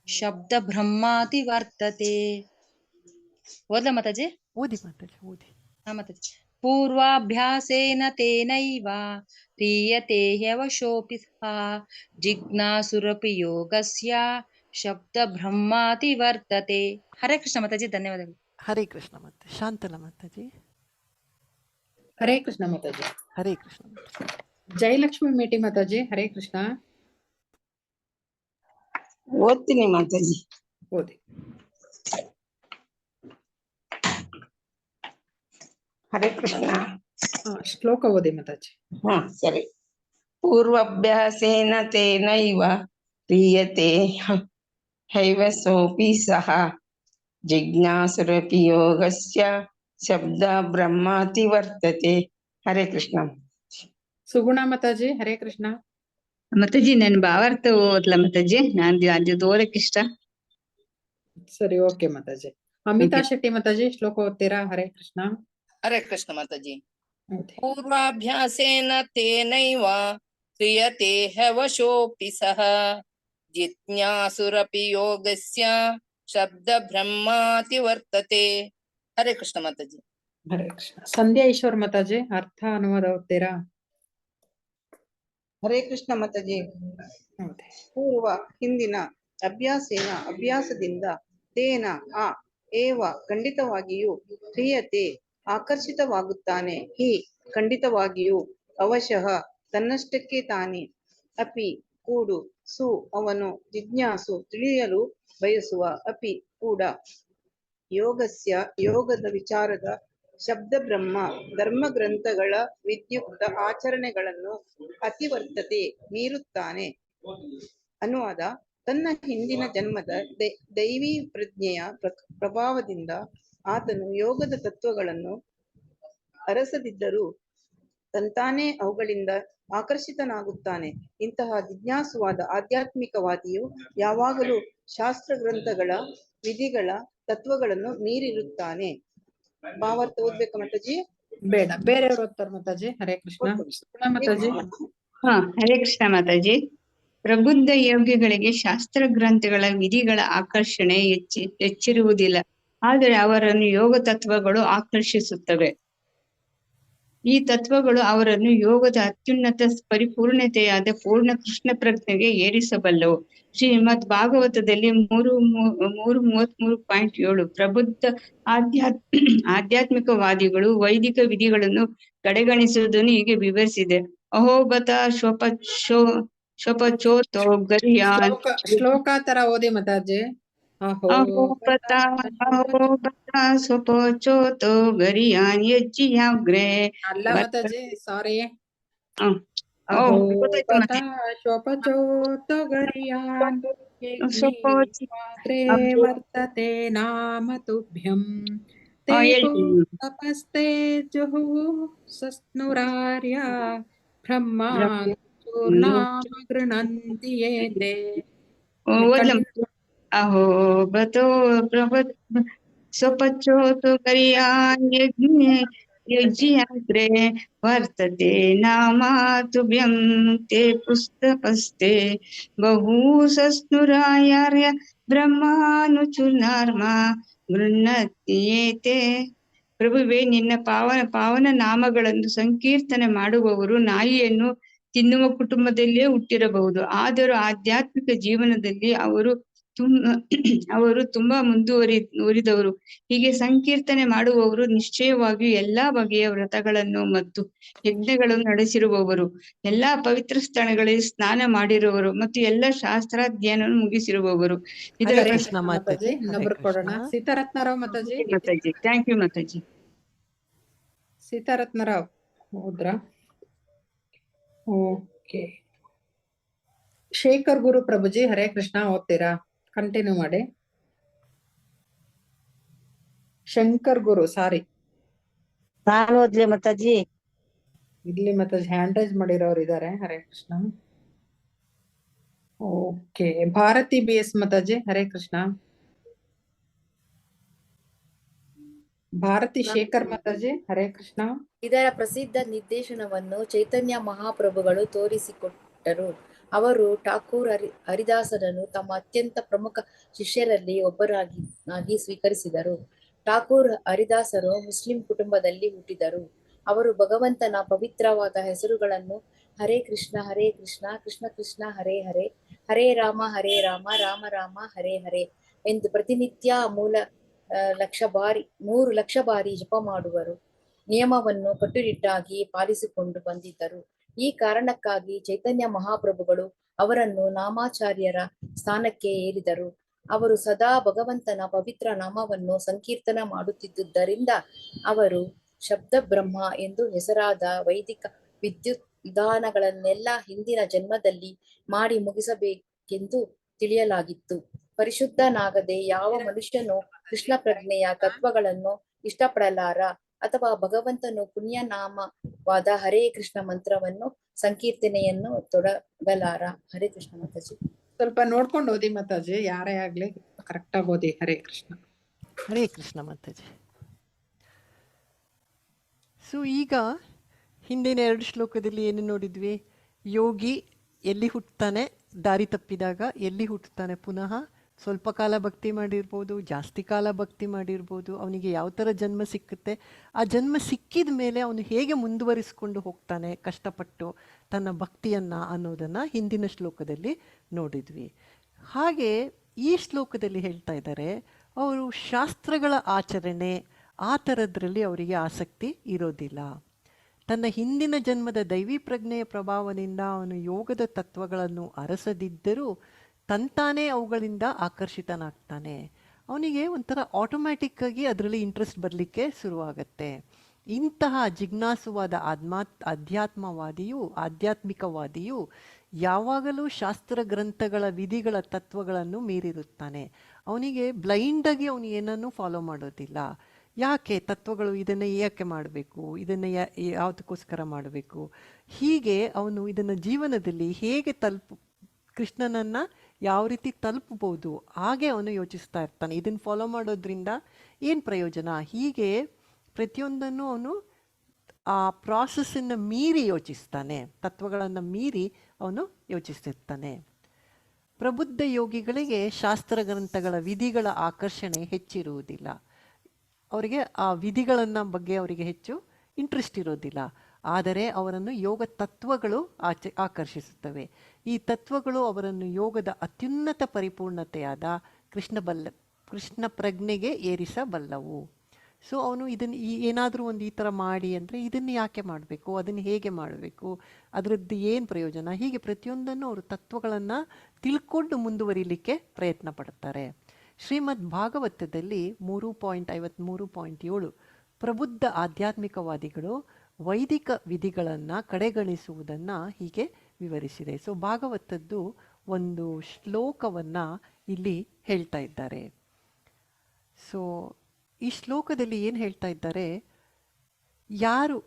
ಶಬ್ದ ಬ್ರಹ್ಮಾತಿ ವರ್ತತೆ. ಓದ್ಲಾ ಮಾತಾಜಿ? ಓದಿ ಮಾತಾಜಿ, ಓದಿ. ಹಾ ಮಾತಾಜಿ. ಪೂರ್ವಾಭ್ಯಾಸೇನ ತೇನೈವ ಕ್ರಿಯತೆ ಹ್ಯವಶೋಪಿ ಸಹ ಜಿಜ್ಞಾಸುರಪಿ ಯೋಗಸ್ಯ ಶಬ್ದ ಬ್ರಹ್ಮಾತಿ ವರ್ತತೆ. ಹರೇ ಕೃಷ್ಣ ಮಾತಾಜಿ, ಧನ್ಯವಾದಗಳು. ಹರೇ ಕೃಷ್ಣ. ಮತ್ತೆ ಶಾಂತಲಾ ಮಾತಾಜಿ. ಹರೇ ಕೃಷ್ಣ ಮಾತಾಜಿ. ಹರೇ ಕೃಷ್ಣ. ಜಯಲಕ್ಷ್ಮಿ ಮೇಟಿ ಮಾತಾಜಿ. ಹರೇ ಕೃಷ್ಣ. ಓದ್ತೀನಿ ಮಾತಾಜಿ. ಓದಿ. ಹರೇ ಕೃಷ್ಣ. ಶ್ಲೋಕ ಓದಿ ಮಾತಾಜಿ. ಹಾ, ಸರಿ. ಪೂರ್ವಾಭ್ಯಾಸೇನ ತೇನೈವ ಕ್ರಿಯತೆ ಹೈವಸೋಪಿ ಸಹ ಜಿಜ್ಞಾಸುರಪಿ ಯೋಗಸ್ಯ ಶಬ್ದ ಬ್ರಹ್ಮಾತಿ ವರ್ತತೆ. ಹರೇ ಕೃಷ್ಣ. ಸುಗುಣ ಮಾತಾಜಿ. ಹರೇ ಕೃಷ್ಣ. ಮಾತಾಜಿ, ನನ್ ಭಾವಾರ್ಥ ಓದ್ಲಾ ಮಾತಾಜಿ? ಅದು ಓದಕ್ ಇಷ್ಟ. ಸರಿ, ಓಕೆ ಮಾತಾಜಿ. ಅಮಿತಾ ಶೆಟ್ಟಿ ಮಾತಾಜಿ, ಶ್ಲೋಕ ಓದ್ತೀರಾ? ಹರೇ ಕೃಷ್ಣ. ಹರೇ ಕೃಷ್ಣ ಮಾತಾಜಿ. ಪೂರ್ವಾಭ್ಯಾಸೇನ ತೇನೈವ ಕ್ರಿಯತೆ ಹ್ಯವಶೋಪಿ ಸಹ ಜಿಜ್ಞಾಸುರಪಿ ಯೋಗಸ್ಯ ಶಬ್ದ ಬ್ರಹ್ಮಾತಿ ವರ್ತತೆ. ಹರೇ ಕೃಷ್ಣ ಮಾತಾಜಿ. ಹರೇ ಕೃಷ್ಣ. ಸಂಧ್ಯಾ ಈಶ್ವರ್ ಮಾತಾಜಿ, ಅರ್ಥ ಅನುವಾದ ಓದ್ತೀರಾ? ಹರೇ ಕೃಷ್ಣ ಮಾತಾಜಿ. ಪೂರ್ವ ಹಿಂದಿನ ಅಭ್ಯಾಸದಿಂದ ತೇನ ಏವ ಖಂಡಿತವಾಗಿಯೂ ಕ್ರಿಯತೆ ಆಕರ್ಷಿತವಾಗುತ್ತಾನೆ. ಹಿ ಖಂಡಿತವಾಗಿಯೂ ಅವಶಃ ತನ್ನಷ್ಟಕ್ಕೆ ತಾನೇ ಅಪಿ ಕೂಡು ಸು ಅವನು ಜಿಜ್ಞಾಸು ತಿಳಿಯಲು ಬಯಸುವ ಅಪಿ ಕೂಡ ಯೋಗದ ವಿಚಾರದ ಶಬ್ದ ಬ್ರಹ್ಮ ಧರ್ಮ ಗ್ರಂಥಗಳ ವಿದ್ಯುಕ್ತ ಆಚರಣೆಗಳನ್ನು ಅತಿವರ್ತತೆ ಮೀರುತ್ತಾನೆ. ಅನುವಾದ: ತನ್ನ ಹಿಂದಿನ ಜನ್ಮದ ದೈವಿ ಪ್ರಜ್ಞೆಯ ಪ್ರಭಾವದಿಂದ ಆತನು ಯೋಗದ ತತ್ವಗಳನ್ನು ಅರಸದಿದ್ದರೂ ತಂತಾನೇ ಅವುಗಳಿಂದ ಆಕರ್ಷಿತನಾಗುತ್ತಾನೆ. ಇಂತಹ ಜಿಜ್ಞಾಸುವಾದ ಆಧ್ಯಾತ್ಮಿಕವಾದಿಯು ಯಾವಾಗಲೂ ಶಾಸ್ತ್ರ ಗ್ರಂಥಗಳ ವಿಧಿಗಳ ತತ್ವಗಳನ್ನು ಮೀರಿರುತ್ತಾನೆ. ಭಾವಾರ್ಥ ಓದ್ಬೇಕಾ ಮಾತಾಜಿ? ಬೇಡ, ಬೇರೆಯವರು ಓದ್ತಾರೆ ಮಾತಾಜಿ. ಹರೇ ಕೃಷ್ಣ. ಮಾತಾಜಿ. ಹರೇ ಕೃಷ್ಣ ಮಾತಾಜಿ. ಪ್ರಬುದ್ಧ ಯೋಗಿಗಳಿಗೆ ಶಾಸ್ತ್ರ ಗ್ರಂಥಗಳ ವಿಧಿಗಳ ಆಕರ್ಷಣೆ ಹೆಚ್ಚಿರುವುದಿಲ್ಲ, ಆದರೆ ಅವರನ್ನು ಯೋಗ ತತ್ವಗಳು ಆಕರ್ಷಿಸುತ್ತವೆ. ಈ ತತ್ವಗಳು ಅವರನ್ನು ಯೋಗದ ಅತ್ಯುನ್ನತ ಪರಿಪೂರ್ಣತೆಯಾದ ಪೂರ್ಣ ಕೃಷ್ಣ ಪ್ರಜ್ಞೆಗೆ ಏರಿಸಬಲ್ಲವು. ಶ್ರೀಮದ್ ಭಾಗವತದಲ್ಲಿ 3:33.7 ಪ್ರಬುದ್ಧ ಆಧ್ಯಾತ್ಮಿಕವಾದಿಗಳು ವೈದಿಕ ವಿಧಿಗಳನ್ನು ಕಡೆಗಣಿಸುವುದನ್ನು ಹೀಗೆ ವಿವರಿಸಿದೆ. ಅಹೋಬತ ಶೋಪಚೋತೋ ಗರಿಯಾನ್ ಶ್ಲೋಕ ತರ ಓದಿ ಮಾತಾಜಿ. ಅಹೋಬತ ಸ್ವಪಚೋತೋ ಗರಿಯಾನ್ ಯಜ್ಜಿಯಾಗ್ರೆ. ಅಲ್ಲ ಮಾತಾಜಿ, ಸಾರಿ. ಗೊತ್ತಾಯ್ತು ಮತ್ತೆ. ಶೋಪಚೋತೋ ಗರಿಯಾನ್ ವರ್ತತೆ ನಾಮ ತುಭ್ಯಂ ತೇ ತಪಸ್ತೆ ಜುಹು ಸಸ್ನುರಾರ್ಯ ಬ್ರಹ್ಮಾನ್ ಗೃಣಂತಿ ಏತೆ. ಅಹೋಬತೋ ಸ್ವಪಚೋತೋ ಗರಿಯಾನ್ ಯಜ್ಜಿಯಾಗ್ರೆ ವರ್ತತೆ ನಾಮಾತುಭ್ಯಂ ತೇ ಪುಸ್ತಪಸ್ತೆ ಬಹು ಸಸ್ನುರಾಯಾರ್ಯ ಬ್ರಹ್ಮಾನುಚುನಾರ್ಮ ಗೃಹ್ಣತ್ಯೇತೆ. ಪ್ರಭುವೇ, ನಿನ್ನ ಪಾವನ ನಾಮಗಳನ್ನು ಸಂಕೀರ್ತನೆ ಮಾಡುವವರು ನಾಯಿಯನ್ನು ತಿನ್ನುವ ಕುಟುಂಬದಲ್ಲಿಯೇ ಹುಟ್ಟಿರಬಹುದು. ಆದರೂ ಆಧ್ಯಾತ್ಮಿಕ ಜೀವನದಲ್ಲಿ ಅವರು ತುಂಬಾ ಮುಂದುವರಿದವರು. ಹೀಗೆ ಸಂಕೀರ್ತನೆ ಮಾಡುವವರು ನಿಶ್ಚಯವಾಗಿಯೂ ಎಲ್ಲಾ ಬಗೆಯ ವ್ರತಗಳನ್ನು ಮತ್ತು ಯಜ್ಞಗಳನ್ನು ನಡೆಸಿರುವವರು, ಎಲ್ಲಾ ಪವಿತ್ರ ಸ್ಥಳಗಳಲ್ಲಿ ಸ್ನಾನ ಮಾಡಿರುವವರು ಮತ್ತು ಎಲ್ಲ ಶಾಸ್ತ್ರಾಧ್ಯಯನ ಮುಗಿಸಿರುವವರು. ಇದರ ಇನ್ನೊಬ್ರು ಕೊಡೋಣ. ಸೀತಾರತ್ನರಾವ್ ಮಾತಾಜಿ. Mataji, thank you Mataji. ಸೀತಾರತ್ನರಾವ್ ಹೋದ್ರ? ಓಕೆ. ಶೇಖರ್ ಗುರು ಪ್ರಭುಜಿ, ಹರೇ ಕೃಷ್ಣ ಓದ್ತೀರಾ? ಕಂಟಿನ್ಯೂ ಮಾಡಿ. ಶಂಕರ್ ಗುರು, ಸಾರಿ. ನಾನು ಓದ್ಲಿ ಮಾತಾಜಿ? ಇಲ್ಲಿ ಮಾತಾಜಿ ಹ್ಯಾಂಡ್ ರೈಸ್ ಮಾಡಿರೋರು ಇದಾರೆ. ಹರೇ ಕೃಷ್ಣ. ಓಕೆ. ಭಾರತಿ BS ಮಾತಾಜಿ, ಹರೇ ಕೃಷ್ಣ. ಭಾರತಿ ಶೇಖರ್ ಮಾತಾಜಿ, ಹರೇ ಕೃಷ್ಣ. ಇದರ ಪ್ರಸಿದ್ಧ ನಿರ್ದೇಶನವನ್ನು ಚೈತನ್ಯ ಮಹಾಪ್ರಭುಗಳು ತೋರಿಸಿಕೊಟ್ಟರು. ಅವರು ಠಾಕೂರ್ ಹರಿದಾಸರನ್ನು ತಮ್ಮ ಅತ್ಯಂತ ಪ್ರಮುಖ ಶಿಷ್ಯರಲ್ಲಿ ಒಬ್ಬರಾಗಿ ಸ್ವೀಕರಿಸಿದರು. ಠಾಕೂರ್ ಹರಿದಾಸರು ಮುಸ್ಲಿಂ ಕುಟುಂಬದಲ್ಲಿ ಹುಟ್ಟಿದರು. ಅವರು ಭಗವಂತನ ಪವಿತ್ರವಾದ ಹೆಸರುಗಳನ್ನು ಹರೇ ಕೃಷ್ಣ ಕೃಷ್ಣ ಕೃಷ್ಣ ಹರೇ ಹರೇ, ಹರೇ ರಾಮ ರಾಮ ರಾಮ ಹರೇ ಹರೇ ಎಂದು ಪ್ರತಿನಿತ್ಯ 3 ಲಕ್ಷ ಬಾರಿ ಜಪ ಮಾಡುವರು ನಿಯಮವನ್ನು ಕಟ್ಟುನಿಟ್ಟಾಗಿ ಪಾಲಿಸಿಕೊಂಡು ಬಂದಿದ್ದರು. ಈ ಕಾರಣಕ್ಕಾಗಿ ಚೈತನ್ಯ ಮಹಾಪ್ರಭುಗಳು ಅವರನ್ನು ನಾಮಾಚಾರ್ಯರ ಸ್ಥಾನಕ್ಕೆ ಏರಿದರು. ಅವರು ಸದಾ ಭಗವಂತನ ಪವಿತ್ರ ನಾಮವನ್ನು ಸಂಕೀರ್ತನ ಮಾಡುತ್ತಿದ್ದುದರಿಂದ ಅವರು ಶಬ್ದ ಬ್ರಹ್ಮ ಎಂದು ಹೆಸರಾದ ವೈದಿಕ ವಿಧಾನಗಳನ್ನೆಲ್ಲ ಹಿಂದಿನ ಜನ್ಮದಲ್ಲಿ ಮಾಡಿ ಮುಗಿಸಬೇಕೆಂದು ತಿಳಿಯಲಾಗಿತ್ತು. ಪರಿಶುದ್ಧನಾಗದೆ ಯಾವ ಮನುಷ್ಯನು ಕೃಷ್ಣ ಪ್ರಜ್ಞೆಯ ತತ್ವಗಳನ್ನು ಇಷ್ಟಪಡಲಾರ ಅಥವಾ ಭಗವಂತನು ಪುಣ್ಯನಾಮವಾದ ಹರೇ ಕೃಷ್ಣ ಮಂತ್ರವನ್ನು ಸಂಕೀರ್ತನೆಯನ್ನು ತೊಡಗಲಾರ. ಹರೇ ಕೃಷ್ಣ ಮಾತಾಜಿ. ಸ್ವಲ್ಪ ನೋಡ್ಕೊಂಡು ಓದಿ ಮಾತಾಜಿ, ಯಾರೇ ಆಗ್ಲಿ ಕರೆಕ್ಟ್ ಆಗಿ ಓದಿ. ಹರೇ ಕೃಷ್ಣ. ಹರೇ ಕೃಷ್ಣ ಮಾತಾಜಿ. ಸೊ ಈಗ ಹಿಂದಿನ 2 ಶ್ಲೋಕದಲ್ಲಿ ಏನು ನೋಡಿದ್ವಿ? ಯೋಗಿ ಎಲ್ಲಿ ಹುಟ್ಟುತ್ತಾನೆ, ದಾರಿ ತಪ್ಪಿದಾಗ ಎಲ್ಲಿ ಹುಟ್ಟುತ್ತಾನೆ, ಪುನಃ ಸ್ವಲ್ಪ ಕಾಲ ಭಕ್ತಿ ಮಾಡಿರ್ಬೋದು, ಜಾಸ್ತಿ ಕಾಲ ಭಕ್ತಿ ಮಾಡಿರ್ಬೋದು, ಅವನಿಗೆ ಯಾವ ಥರ ಜನ್ಮ ಸಿಕ್ಕುತ್ತೆ, ಆ ಜನ್ಮ ಸಿಕ್ಕಿದ ಮೇಲೆ ಅವನು ಹೇಗೆ ಮುಂದುವರಿಸ್ಕೊಂಡು ಹೋಗ್ತಾನೆ ಕಷ್ಟಪಟ್ಟು ತನ್ನ ಭಕ್ತಿಯನ್ನು ಅನ್ನೋದನ್ನು ಹಿಂದಿನ ಶ್ಲೋಕದಲ್ಲಿ ನೋಡಿದ್ವಿ. ಹಾಗೆ ಈ ಶ್ಲೋಕದಲ್ಲಿ ಹೇಳ್ತಾ ಇದ್ದಾರೆ, ಅವರು ಶಾಸ್ತ್ರಗಳ ಆಚರಣೆ ಆ ಥರದ್ರಲ್ಲಿ ಅವರಿಗೆ ಆಸಕ್ತಿ ಇರೋದಿಲ್ಲ. ತನ್ನ ಹಿಂದಿನ ಜನ್ಮದ ದೈವಿ ಪ್ರಜ್ಞೆಯ ಪ್ರಭಾವದಿಂದ ಅವನು ಯೋಗದ ತತ್ವಗಳನ್ನು ಅರಸದಿದ್ದರೂ ತಂತಾನೇ ಅವುಗಳಿಂದ ಆಕರ್ಷಿತನಾಗ್ತಾನೆ. ಅವನಿಗೆ ಒಂಥರ ಆಟೋಮ್ಯಾಟಿಕ್ಕಾಗಿ ಅದರಲ್ಲಿ ಇಂಟ್ರೆಸ್ಟ್ ಬರಲಿಕ್ಕೆ ಶುರುವಾಗತ್ತೆ. ಇಂತಹ ಜಿಜ್ಞಾಸುವಾದ ಆಧ್ಯಾತ್ಮಿಕವಾದಿಯು ಯಾವಾಗಲೂ ಶಾಸ್ತ್ರ ಗ್ರಂಥಗಳ ವಿಧಿಗಳ ತತ್ವಗಳನ್ನು ಮೀರಿರುತ್ತಾನೆ. ಅವನಿಗೆ ಬ್ಲೈಂಡಾಗಿ ಅವನು ಏನನ್ನೂ ಫಾಲೋ ಮಾಡೋದಿಲ್ಲ. ಯಾಕೆ ತತ್ವಗಳು ಇದನ್ನು ಏಕೆ ಮಾಡಬೇಕು, ಇದನ್ನು ಯಾವುದಕ್ಕೋಸ್ಕರ ಮಾಡಬೇಕು, ಹೀಗೆ ಅವನು ಇದನ್ನು ಜೀವನದಲ್ಲಿ ಹೇಗೆ ಕೃಷ್ಣನನ್ನು ಯಾವ ರೀತಿ ತಲುಪಬಹುದು ಹಾಗೆ ಅವನು ಯೋಚಿಸ್ತಾ ಇರ್ತಾನೆ. ಇದನ್ನು ಫಾಲೋ ಮಾಡೋದ್ರಿಂದ ಏನು ಪ್ರಯೋಜನ, ಹೀಗೆ ಪ್ರತಿಯೊಂದನ್ನು ಅವನು ಆ ಪ್ರಾಸೆಸ್ಸನ್ನು ಮೀರಿ ಯೋಚಿಸ್ತಾನೆ, ತತ್ವಗಳನ್ನು ಮೀರಿ ಅವನು ಯೋಚಿಸ್ತಿರ್ತಾನೆ. ಪ್ರಬುದ್ಧ ಯೋಗಿಗಳಿಗೆ ಶಾಸ್ತ್ರ ಗ್ರಂಥಗಳ ವಿಧಿಗಳ ಆಕರ್ಷಣೆ ಹೆಚ್ಚಿರುವುದಿಲ್ಲ. ಅವರಿಗೆ ಆ ವಿಧಿಗಳನ್ನು ಬಗ್ಗೆ ಅವರಿಗೆ ಹೆಚ್ಚು ಇಂಟ್ರೆಸ್ಟ್ ಇರೋದಿಲ್ಲ. ಆದರೆ ಅವರನ್ನು ಯೋಗ ತತ್ವಗಳು ಆಕರ್ಷಿಸುತ್ತವೆ. ಈ ತತ್ವಗಳು ಅವರನ್ನು ಯೋಗದ ಅತ್ಯುನ್ನತ ಪರಿಪೂರ್ಣತೆಯಾದ ಕೃಷ್ಣ ಪ್ರಜ್ಞೆಗೆ ಏರಿಸಬಲ್ಲವು. ಸೊ ಅವನು ಇದನ್ನು ಏನಾದರೂ ಒಂದು ಈ ಥರ ಮಾಡಿ ಅಂದರೆ ಇದನ್ನು ಯಾಕೆ ಮಾಡಬೇಕು, ಅದನ್ನು ಹೇಗೆ ಮಾಡಬೇಕು, ಅದರದ್ದು ಏನು ಪ್ರಯೋಜನ, ಹೀಗೆ ಪ್ರತಿಯೊಂದನ್ನು ಅವರು ತತ್ವಗಳನ್ನು ತಿಳ್ಕೊಂಡು ಮುಂದುವರಿಲಿಕ್ಕೆ ಪ್ರಯತ್ನ ಪಡ್ತಾರೆ. ಶ್ರೀಮದ್ ಭಾಗವತದಲ್ಲಿ 3.53.7 ಪ್ರಬುದ್ಧ ಆಧ್ಯಾತ್ಮಿಕವಾದಿಗಳು ವೈದಿಕ ವಿಧಿಗಳನ್ನು ಕಡೆಗಣಿಸುವುದನ್ನು ಹೀಗೆ ವಿವರಿಸಿದೆ. ಸೊ ಭಾಗವತದ್ದು ಒಂದು ಶ್ಲೋಕವನ್ನು ಇಲ್ಲಿ ಹೇಳ್ತಾ ಇದ್ದಾರೆ. ಸೊ ಈ ಶ್ಲೋಕದಲ್ಲಿ ಏನು ಹೇಳ್ತಾ ಇದ್ದಾರೆ, ಯಾರು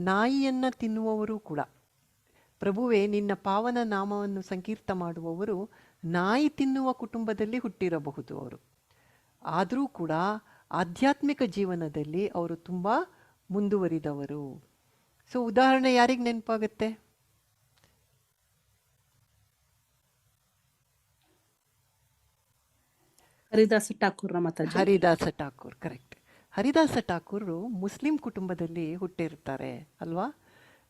ನಾಯಿಯನ್ನು ತಿನ್ನುವವರು ಕೂಡ, ಪ್ರಭುವೇ ನಿನ್ನ ಪಾವನ ನಾಮವನ್ನು ಸಂಕೀರ್ತ ಮಾಡುವವರು ನಾಯಿ ತಿನ್ನುವ ಕುಟುಂಬದಲ್ಲಿ ಹುಟ್ಟಿರಬಹುದು ಅವರು, ಆದರೂ ಕೂಡ ಆಧ್ಯಾತ್ಮಿಕ ಜೀವನದಲ್ಲಿ ಅವರು ತುಂಬ ಮುಂದುವರಿದವರು. ಸೊ ಉದಾಹರಣೆ ಯಾರಿಗೆ ನೆನಪಾಗುತ್ತೆ? ಹರಿದಾಸ ಠಾಕೂರ್ ಮಾತಾಜಿ. ಹರಿದಾಸ ಠಾಕೂರ್, ಕರೆಕ್ಟ್. ಹರಿದಾಸ ಠಾಕೂರು ಮುಸ್ಲಿಂ ಕುಟುಂಬದಲ್ಲಿ ಹುಟ್ಟಿರ್ತಾರೆ ಅಲ್ವಾ?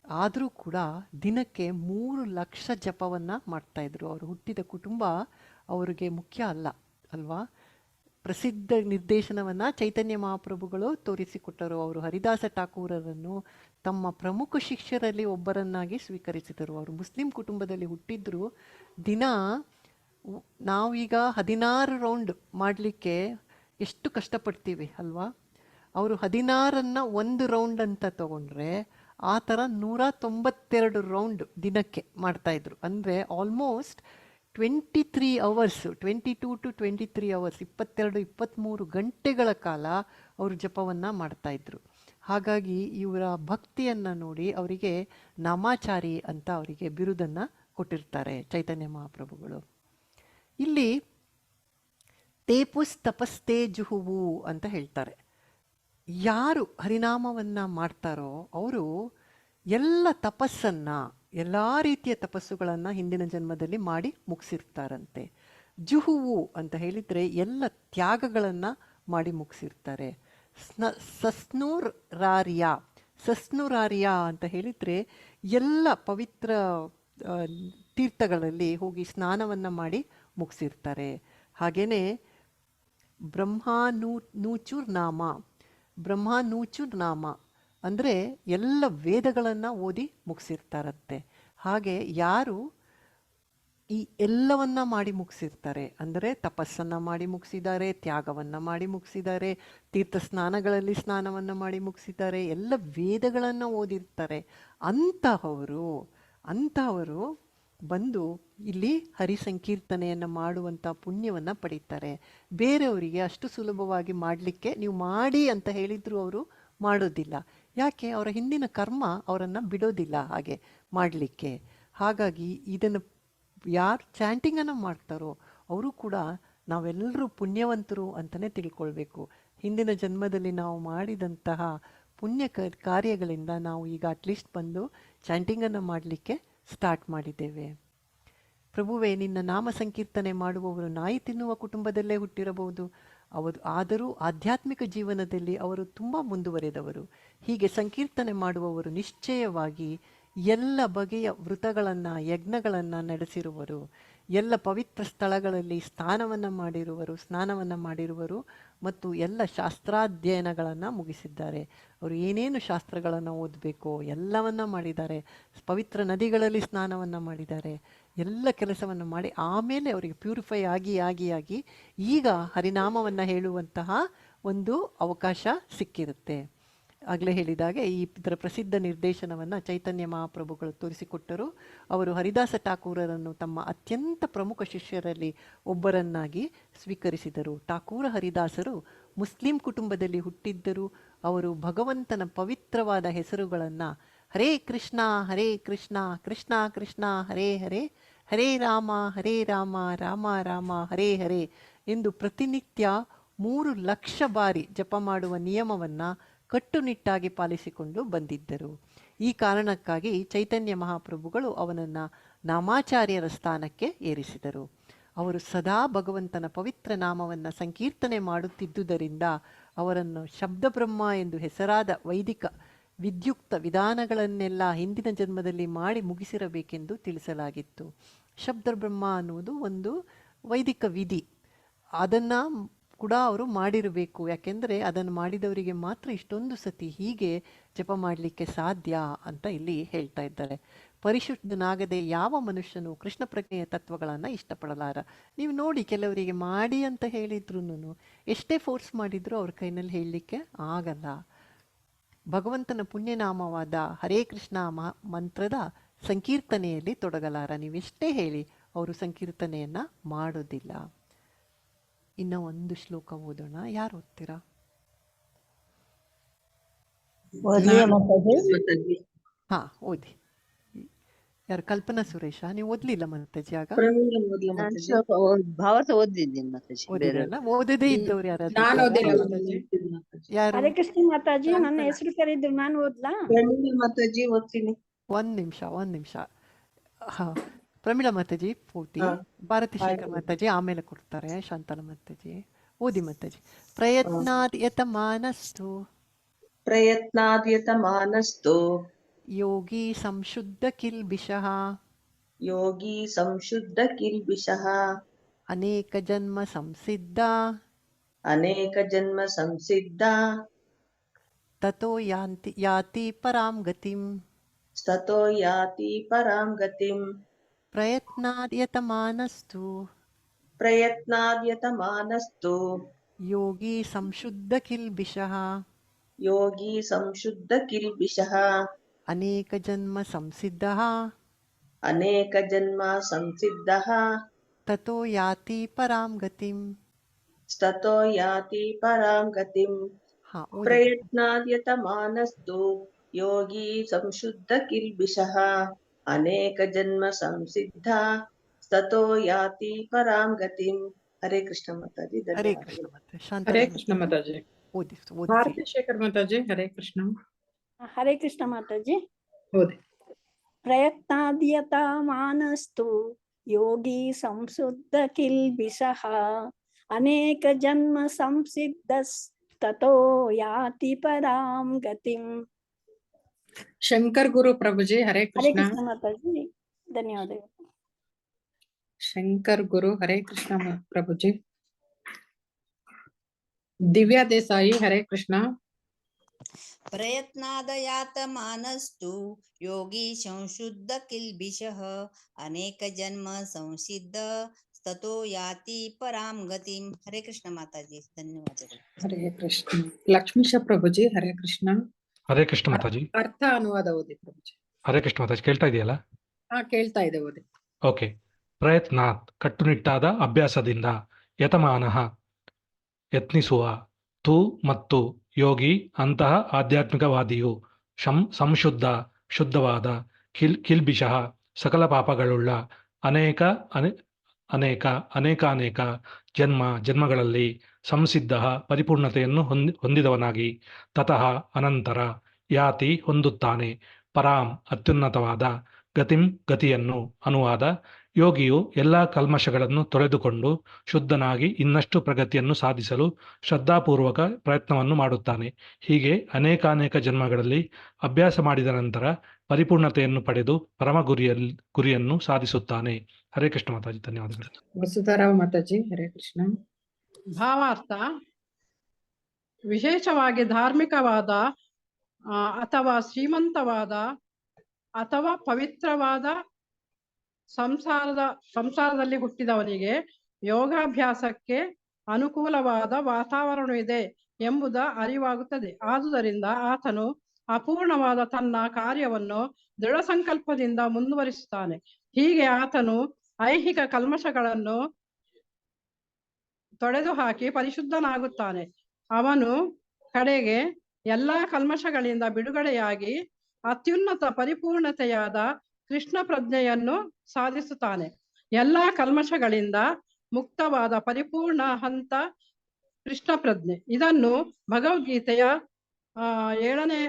ಆದರೂ ಕೂಡ ದಿನಕ್ಕೆ 3 ಲಕ್ಷ ಜಪವನ್ನು ಮಾಡ್ತಾಯಿದ್ರು. ಅವರು ಹುಟ್ಟಿದ ಕುಟುಂಬ ಅವರಿಗೆ ಮುಖ್ಯ ಅಲ್ಲ ಅಲ್ವಾ? ಪ್ರಸಿದ್ಧ ನಿರ್ದೇಶನವನ್ನು ಚೈತನ್ಯ ಮಹಾಪ್ರಭುಗಳು ತೋರಿಸಿಕೊಟ್ಟರು. ಅವರು ಹರಿದಾಸ ಠಾಕೂರರನ್ನು ತಮ್ಮ ಪ್ರಮುಖ ಶಿಷ್ಯರಲ್ಲಿ ಒಬ್ಬರನ್ನಾಗಿ ಸ್ವೀಕರಿಸಿದರು. ಅವರು ಮುಸ್ಲಿಂ ಕುಟುಂಬದಲ್ಲಿ ಹುಟ್ಟಿದ್ರು. ದಿನ ನಾವೀಗ 16 ರೌಂಡ್ ಮಾಡಲಿಕ್ಕೆ ಎಷ್ಟು ಕಷ್ಟಪಡ್ತೀವಿ ಅಲ್ವಾ? ಅವರು 16 ಒಂದು ರೌಂಡ್ ಅಂತ ತಗೊಂಡ್ರೆ ಆ ಥರ 192 ರೌಂಡ್ ದಿನಕ್ಕೆ ಮಾಡ್ತಾಯಿದ್ರು. ಅಂದರೆ ಆಲ್ಮೋಸ್ಟ್ 23 ಅವರ್ಸ್, 22 to 23 ಅವರ್ಸ್, 22-23 ಗಂಟೆಗಳ ಕಾಲ ಅವರು ಜಪವನ್ನು ಮಾಡ್ತಾಯಿದ್ರು. ಹಾಗಾಗಿ ಇವರ ಭಕ್ತಿಯನ್ನು ನೋಡಿ ಅವರಿಗೆ ನಾಮಾಚಾರಿ ಅಂತ ಅವರಿಗೆ ಬಿರುದನ್ನು ಕೊಟ್ಟಿರ್ತಾರೆ ಚೈತನ್ಯ ಮಹಾಪ್ರಭುಗಳು. ಇಲ್ಲಿ ತೇಪುಸ್ ತಪಸ್ತೆ ಜುಹುವು ಅಂತ ಹೇಳ್ತಾರೆ. ಯಾರು ಹರಿನಾಮವನ್ನು ಮಾಡ್ತಾರೋ ಅವರು ಎಲ್ಲ ತಪಸ್ಸನ್ನು, ಎಲ್ಲ ರೀತಿಯ ತಪಸ್ಸುಗಳನ್ನು ಹಿಂದಿನ ಜನ್ಮದಲ್ಲಿ ಮಾಡಿ ಮುಗಿಸಿರ್ತಾರಂತೆ. ಜುಹುವು ಅಂತ ಹೇಳಿದರೆ ಎಲ್ಲ ತ್ಯಾಗಗಳನ್ನು ಮಾಡಿ ಮುಗಿಸಿರ್ತಾರೆ. ಸಸ್ನುರಾರ್ಯ ಅಂತ ಹೇಳಿದರೆ ಎಲ್ಲ ಪವಿತ್ರ ತೀರ್ಥಗಳಲ್ಲಿ ಹೋಗಿ ಸ್ನಾನವನ್ನು ಮಾಡಿ ಮುಗಿಸಿರ್ತಾರೆ. ಹಾಗೆಯೇ ಬ್ರಹ್ಮಾನೂಚುರ್ ನಾಮ ಅಂದರೆ ಎಲ್ಲ ವೇದಗಳನ್ನು ಓದಿ ಮುಗಿಸಿರ್ತಾರಂತೆ. ಹಾಗೆ ಯಾರು ಈ ಎಲ್ಲವನ್ನ ಮಾಡಿ ಮುಗಿಸಿರ್ತಾರೆ, ಅಂದರೆ ತಪಸ್ಸನ್ನು ಮಾಡಿ ಮುಗಿಸಿದ್ದಾರೆ, ತ್ಯಾಗವನ್ನು ಮಾಡಿ ಮುಗಿಸಿದ್ದಾರೆ, ತೀರ್ಥ ಸ್ನಾನಗಳಲ್ಲಿ ಸ್ನಾನವನ್ನು ಮಾಡಿ ಮುಗಿಸಿದ್ದಾರೆ, ಎಲ್ಲ ವೇದಗಳನ್ನು ಓದಿರ್ತಾರೆ, ಅಂತಹವರು ಬಂದು ಇಲ್ಲಿ ಹರಿಸಂಕೀರ್ತನೆಯನ್ನು ಮಾಡುವಂಥ ಪುಣ್ಯವನ್ನು ಪಡೀತಾರೆ. ಬೇರೆಯವರಿಗೆ ಅಷ್ಟು ಸುಲಭವಾಗಿ ಮಾಡಲಿಕ್ಕೆ ನೀವು ಮಾಡಿ ಅಂತ ಹೇಳಿದ್ರು ಅವರು ಮಾಡೋದಿಲ್ಲ. ಯಾಕೆ? ಅವರ ಹಿಂದಿನ ಕರ್ಮ ಅವರನ್ನು ಬಿಡೋದಿಲ್ಲ ಹಾಗೆ ಮಾಡಲಿಕ್ಕೆ. ಹಾಗಾಗಿ ಇದನ್ನು ಯಾರು ಚಾಂಟಿಂಗನ್ನು ಮಾಡ್ತಾರೋ ಅವರು ಕೂಡ ನಾವೆಲ್ಲರೂ ಪುಣ್ಯವಂತರು ಅಂತಲೇ ತಿಳ್ಕೊಳ್ಬೇಕು. ಹಿಂದಿನ ಜನ್ಮದಲ್ಲಿ ನಾವು ಮಾಡಿದಂತಹ ಪುಣ್ಯ ಕಾರ್ಯಗಳಿಂದ ನಾವು ಈಗ ಅಟ್ಲೀಸ್ಟ್ ಬಂದು ಚಾಂಟಿಂಗನ್ನು ಮಾಡಲಿಕ್ಕೆ ಸ್ಟಾರ್ಟ್ ಮಾಡಿದ್ದೇವೆ. ಪ್ರಭುವೇ ನಿನ್ನ ನಾಮ ಸಂಕೀರ್ತನೆ ಮಾಡುವವರು ನಾಯಿ ತಿನ್ನುವ ಕುಟುಂಬದಲ್ಲೇ ಹುಟ್ಟಿರಬಹುದು, ಆದರೂ ಆಧ್ಯಾತ್ಮಿಕ ಜೀವನದಲ್ಲಿ ಅವರು ತುಂಬ ಮುಂದುವರೆದವರು. ಹೀಗೆ ಸಂಕೀರ್ತನೆ ಮಾಡುವವರು ನಿಶ್ಚಯವಾಗಿ ಎಲ್ಲ ಬಗೆಯ ವೃತಗಳನ್ನು, ಯಜ್ಞಗಳನ್ನು ನಡೆಸಿರುವರು, ಎಲ್ಲ ಪವಿತ್ರ ಸ್ಥಳಗಳಲ್ಲಿ ಸ್ನಾನವನ್ನು ಮಾಡಿರುವರು ಮತ್ತು ಎಲ್ಲ ಶಾಸ್ತ್ರಾಧ್ಯಯನಗಳನ್ನು ಮುಗಿಸಿದ್ದಾರೆ. ಅವರು ಏನೇನು ಶಾಸ್ತ್ರಗಳನ್ನು ಓದಬೇಕೋ ಎಲ್ಲವನ್ನ ಮಾಡಿದ್ದಾರೆ. ಪವಿತ್ರ ನದಿಗಳಲ್ಲಿ ಸ್ನಾನವನ್ನು ಮಾಡಿದ್ದಾರೆ. ಎಲ್ಲ ಕೆಲಸವನ್ನು ಮಾಡಿ ಆಮೇಲೆ ಅವರಿಗೆ ಪ್ಯೂರಿಫೈ ಆಗಿ ಈಗ ಹರಿನಾಮವನ್ನು ಹೇಳುವಂತಹ ಒಂದು ಅವಕಾಶ ಸಿಕ್ಕಿರುತ್ತೆ. ಆಗಲೇ ಹೇಳಿದಾಗೆ ಇದರ ಪ್ರಸಿದ್ಧ ನಿರ್ದೇಶನವನ್ನು ಚೈತನ್ಯ ಮಹಾಪ್ರಭುಗಳು ತೋರಿಸಿಕೊಟ್ಟರು. ಅವರು ಹರಿದಾಸ ಠಾಕೂರರನ್ನು ತಮ್ಮ ಅತ್ಯಂತ ಪ್ರಮುಖ ಶಿಷ್ಯರಲ್ಲಿ ಒಬ್ಬರನ್ನಾಗಿ ಸ್ವೀಕರಿಸಿದರು. ಠಾಕೂರ ಹರಿದಾಸರು ಮುಸ್ಲಿಂ ಕುಟುಂಬದಲ್ಲಿ ಹುಟ್ಟಿದ್ದರು. ಅವರು ಭಗವಂತನ ಪವಿತ್ರವಾದ ಹೆಸರುಗಳನ್ನು ಹರೇ ಕೃಷ್ಣ ಕೃಷ್ಣ ಕೃಷ್ಣ ಹರೇ ಹರೇ, ಹರೇ ರಾಮ ರಾಮ ರಾಮ ಹರೇ ಹರೇ ಎಂದು ಪ್ರತಿನಿತ್ಯ 3 ಲಕ್ಷ ಬಾರಿ ಜಪ ಮಾಡುವ ನಿಯಮವನ್ನು ಕಟ್ಟುನಿಟ್ಟಾಗಿ ಪಾಲಿಸಿಕೊಂಡು ಬಂದಿದ್ದರು. ಈ ಕಾರಣಕ್ಕಾಗಿ ಚೈತನ್ಯ ಮಹಾಪ್ರಭುಗಳು ಅವನನ್ನು ನಾಮಾಚಾರ್ಯರ ಸ್ಥಾನಕ್ಕೆ ಏರಿಸಿದರು. ಅವರು ಸದಾ ಭಗವಂತನ ಪವಿತ್ರ ನಾಮವನ್ನು ಸಂಕೀರ್ತನೆ ಮಾಡುತ್ತಿದ್ದುದರಿಂದ ಅವರನ್ನು ಶಬ್ದ ಬ್ರಹ್ಮ ಎಂದು ಹೆಸರಾದ ವೈದಿಕ ವಿದ್ಯುಕ್ತ ವಿಧಾನಗಳನ್ನೆಲ್ಲ ಹಿಂದಿನ ಜನ್ಮದಲ್ಲಿ ಮಾಡಿ ಮುಗಿಸಿರಬೇಕೆಂದು ತಿಳಿಸಲಾಗಿತ್ತು. ಶಬ್ದ ಬ್ರಹ್ಮ ಅನ್ನುವುದು ಒಂದು ವೈದಿಕ ವಿಧಿ, ಅದನ್ನು ಕೂಡ ಅವರು ಮಾಡಿರಬೇಕು. ಯಾಕೆಂದರೆ ಅದನ್ನು ಮಾಡಿದವರಿಗೆ ಮಾತ್ರ ಇಷ್ಟೊಂದು ಸತಿ ಹೀಗೆ ಜಪ ಮಾಡಲಿಕ್ಕೆ ಸಾಧ್ಯ ಅಂತ ಇಲ್ಲಿ ಹೇಳ್ತಾ ಇದ್ದಾರೆ. ಪರಿಶುದ್ಧನಾಗದೆ ಯಾವ ಮನುಷ್ಯನು ಕೃಷ್ಣ ಪ್ರಜ್ಞೆಯ ತತ್ವಗಳನ್ನು ಇಷ್ಟಪಡಲಾರ. ನೀವು ನೋಡಿ, ಕೆಲವರಿಗೆ ಮಾಡಿ ಅಂತ ಹೇಳಿದ್ರು ಎಷ್ಟೇ ಫೋರ್ಸ್ ಮಾಡಿದರೂ ಅವ್ರ ಕೈನಲ್ಲಿ ಹೇಳಲಿಕ್ಕೆ ಆಗಲ್ಲ. ಭಗವಂತನ ಪುಣ್ಯನಾಮವಾದ ಹರೇ ಕೃಷ್ಣ ಮಂತ್ರದ ಸಂಕೀರ್ತನೆಯಲ್ಲಿ ತೊಡಗಲಾರ. ನೀವೆಷ್ಟೇ ಹೇಳಿ ಅವರು ಸಂಕೀರ್ತನೆಯನ್ನು ಮಾಡೋದಿಲ್ಲ. ಇನ್ನು ಒಂದು ಶ್ಲೋಕ ಓದೋಣ. ಯಾರು ಓದ್ತೀರಾ? ಹಾ, ಓದಿ. ಯಾರು? ಕಲ್ಪನಾ ಸುರೇಶ. ನೀವು ಓದ್ಲಿಲ್ಲ ಮಾತಾಜಿ? ಆಗ ಭಾವಾರ್ಥ ಓದಿದ್ದೀನಿ ಮಾತಾಜಿ. ಓದಿರಲ್ಲ. ಓದದೇ ಇದ್ದವ್ರು ಯಾರು? ಹರೇ ಕೃಷ್ಣ ಮಾತಾಜಿ, ನನ್ನ ಹೆಸರು ಕರೆದ್ರು, ನಾನು ಓದ್ಲಾ? ಮಾತಾಜಿ ಓದ್ತೀನಿ. ಒಂದ್ ನಿಮಿಷ. ಹಾ, ಪ್ರಮೀಳಾ ಮಾತಾಜಿ ಪೂರ್ತಿ, ಭಾರತಿ ಶೇಖರ್ ಮಾತಾಜಿ ಆಮೇಲೆ ಕೊಡ್ತಾರೆ. ಶಾಂತಲಾ ಮಾತಾಜಿ ಓದಿ ಮಾತಾಜಿ. ಪ್ರಯತ್ನಾದ್ಯತಮಾನಸ್ತು ಯೋಗಿ ಸಂಶುದ್ಧ ಕಿಲ್ಬಿಷಃ ಅನೇಕ ಜನ್ಮ ಸಂಸಿದ್ಧ ತತೋ ಯಾತಿ ಪರಾಂ ಗತಿಂ ಪ್ರಯತ್ನಾದ್ಯತಮಾನಸ್ತು ಯೋಗಿ ಸಂಶುದ್ಧ ಕಿಲ್ಬಿಷಃ ಅನೇಕ ಜನ್ಮ ಸಂಸಿದ್ಧಃ ತತೋ ಯಾತಿ ಪರಾಂ ಗತಿಂ. ಹಾ, ಪ್ರಯತ್ನಾದ್ಯತಮಾನಸ್ತು ಯೋಗಿ ಸಂಶುದ್ಧ ಕಿಲ್ಬಿಷಃ ಅನೇಕ ಜನ್ಮ ಸಂಸಿದ್ಧ ತತೋ ಯಾತಿ ಪರಾಂ ಗತಿಂ. ಹರೇ ಕೃಷ್ಣ ಮಾತಾಜಿ. ಹರೇ ಕೃಷ್ಣ ಮಾತಾಜಿ. ಹರೇ ಕೃಷ್ಣ ಮಾತಾಜಿ. ಓದಿ. ಭಾರತಿ ಶೇಖರ್ ಮಾತಾಜಿ. ಹರೇ ಕೃಷ್ಣ. ಹರೇ ಕೃಷ್ಣ ಮಾತಾಜಿ. ಓದಿ. ಪ್ರಯತ್ನಾದ್ಯತಮಾನಸ್ತು ಯೋಗಿ ಸಂಶುದ್ಧ ಕಿಲ್ಬಿಷಃ ಅನೇಕ ಜನ್ಮ ಸಂಸಿದ್ಧಸ್ತತೋ ಯಾತಿ ಪರಾಂ ಗತಿಂ. ಶಂಕರ್ ಗುರು ಪ್ರಭುಜಿ. ಹರೇ ಹರೇ ಕೃಷ್ಣ. ಕೃಷ್ಣ ಮಾತಾಜಿ, ಧನ್ಯವಾದಗಳು. ಶಂಕರ್ ಗುರು. ಹರೇ ಕೃಷ್ಣ ಪ್ರಭುಜಿ. ದಿವ್ಯಾ ದೇಸಾಯಿ. ಹರೇ ಕೃಷ್ಣ. ಪ್ರಯತ್ನಾದಯಾತಮಾನಸ್ತು ಯೋಗಿ ಸಂಶುದ್ಧ ಕಿಲ್ಬಿಷಃ ಅನೇಕ ಜನ್ಮ ಸಂಸಿದ್ಧ ತತೋ ಯಾತಿ ಪರಾಂ ಗತಿಂ. ಹರೇ ಕೃಷ್ಣ ಮಾತಾಜಿ, ಧನ್ಯವಾದಗಳು. ಹರೇ ಕೃಷ್ಣ. ಲಕ್ಷ್ಮೀಶ ಪ್ರಭುಜಿ. ಹರೇ ಕೃಷ್ಣ. ಹರೇ ಕೃಷ್ಣ ಮಾತಾಜಿ. ಅರ್ಥ ಅನುವಾದ ಓದಿ ಪ್ರಭುಜಿ. ಹರೇ ಕೃಷ್ಣ ಮಾತಾಜಿ. ಕೇಳ್ತಾ ಇದೆಯಲ್ಲ? ಹಾ, ಕೇಳ್ತಾ ಇದೆ, ಓದಿ. ಓಕೆ. ಪ್ರಯತ್ನಾತ್ ಕಟ್ಟುನಿಟ್ಟಾದ ಅಭ್ಯಾಸದಿಂದ, ಯತಮಾನಃ ಯತ್ನಿಸುವ, ತು ಮತ್ತು ಯೋಗಿ ಅಂತಹ ಆಧ್ಯಾತ್ಮಿಕವಾದಿಯು, ಸಂಶುದ್ಧ ಶುದ್ಧವಾದ, ಕಿಲ್ಬಿಷಃ ಸಕಲ ಪಾಪಗಳುಳ್ಳ, ಅನೇಕಾನೇಕ ಜನ್ಮಗಳಲ್ಲಿ ಸಂಸಿದ್ಧ ಪರಿಪೂರ್ಣತೆಯನ್ನು ಹೊಂದಿದವನಾಗಿ, ತತಃ ಅನಂತರ, ಯಾತಿ ಹೊಂದುತ್ತಾನೆ, ಪರಾಂ ಅತ್ಯುನ್ನತವಾದ, ಗತಿಯನ್ನು. ಅನುವಾದ: ಯೋಗಿಯು ಎಲ್ಲಾ ಕಲ್ಮಶಗಳನ್ನು ತೊಳೆದುಕೊಂಡು ಶುದ್ಧನಾಗಿ ಇನ್ನಷ್ಟು ಪ್ರಗತಿಯನ್ನು ಸಾಧಿಸಲು ಶ್ರದ್ಧಾಪೂರ್ವಕ ಪ್ರಯತ್ನವನ್ನು ಮಾಡುತ್ತಾನೆ. ಹೀಗೆ ಅನೇಕಾನೇಕ ಜನ್ಮಗಳಲ್ಲಿ ಅಭ್ಯಾಸ ಮಾಡಿದ ನಂತರ ಪರಿಪೂರ್ಣತೆಯನ್ನು ಪಡೆದು ಪರಮ ಗುರಿಯನ್ನು ಸಾಧಿಸುತ್ತಾನೆ. ಹರೇ ಕೃಷ್ಣ ಮಾತಾಜಿ. ಧನ್ಯವಾದಗಳು. ವಸುಧಾರಾವ್ ಮಾತಾಜಿ. ಹರೇ ಕೃಷ್ಣ. ಭಾವಾರ್ಥ: ವಿಶೇಷವಾಗಿ ಧಾರ್ಮಿಕವಾದ ಅಥವಾ ಶ್ರೀಮಂತವಾದ ಅಥವಾ ಪವಿತ್ರವಾದ ಸಂಸಾರದಲ್ಲಿ ಹುಟ್ಟಿದವನಿಗೆ ಯೋಗಾಭ್ಯಾಸಕ್ಕೆ ಅನುಕೂಲವಾದ ವಾತಾವರಣವಿದೆ ಎಂಬುದ ಅರಿವಾಗುತ್ತದೆ. ಆದುದರಿಂದ ಆತನು ಅಪೂರ್ಣವಾದ ತನ್ನ ಕಾರ್ಯವನ್ನು ದೃಢ ಸಂಕಲ್ಪದಿಂದ ಮುಂದುವರಿಸುತ್ತಾನೆ. ಹೀಗೆ ಆತನು ಐಹಿಕ ಕಲ್ಮಶಗಳನ್ನು ತೊಡೆದು ಹಾಕಿ ಪರಿಶುದ್ಧನಾಗುತ್ತಾನೆ. ಅವನು ಕಡೆಗೆ ಎಲ್ಲಾ ಕಲ್ಮಶಗಳಿಂದ ಬಿಡುಗಡೆಯಾಗಿ ಅತ್ಯುನ್ನತ ಪರಿಪೂರ್ಣತೆಯಾದ ಕೃಷ್ಣ ಪ್ರಜ್ಞೆಯನ್ನು ಸಾಧಿಸುತ್ತಾನೆ. ಎಲ್ಲಾ ಕಲ್ಮಶಗಳಿಂದ ಮುಕ್ತವಾದ ಪರಿಪೂರ್ಣ ಹಂತ ಕೃಷ್ಣ ಪ್ರಜ್ಞೆ. ಇದನ್ನು ಭಗವದ್ಗೀತೆಯ 7ನೇ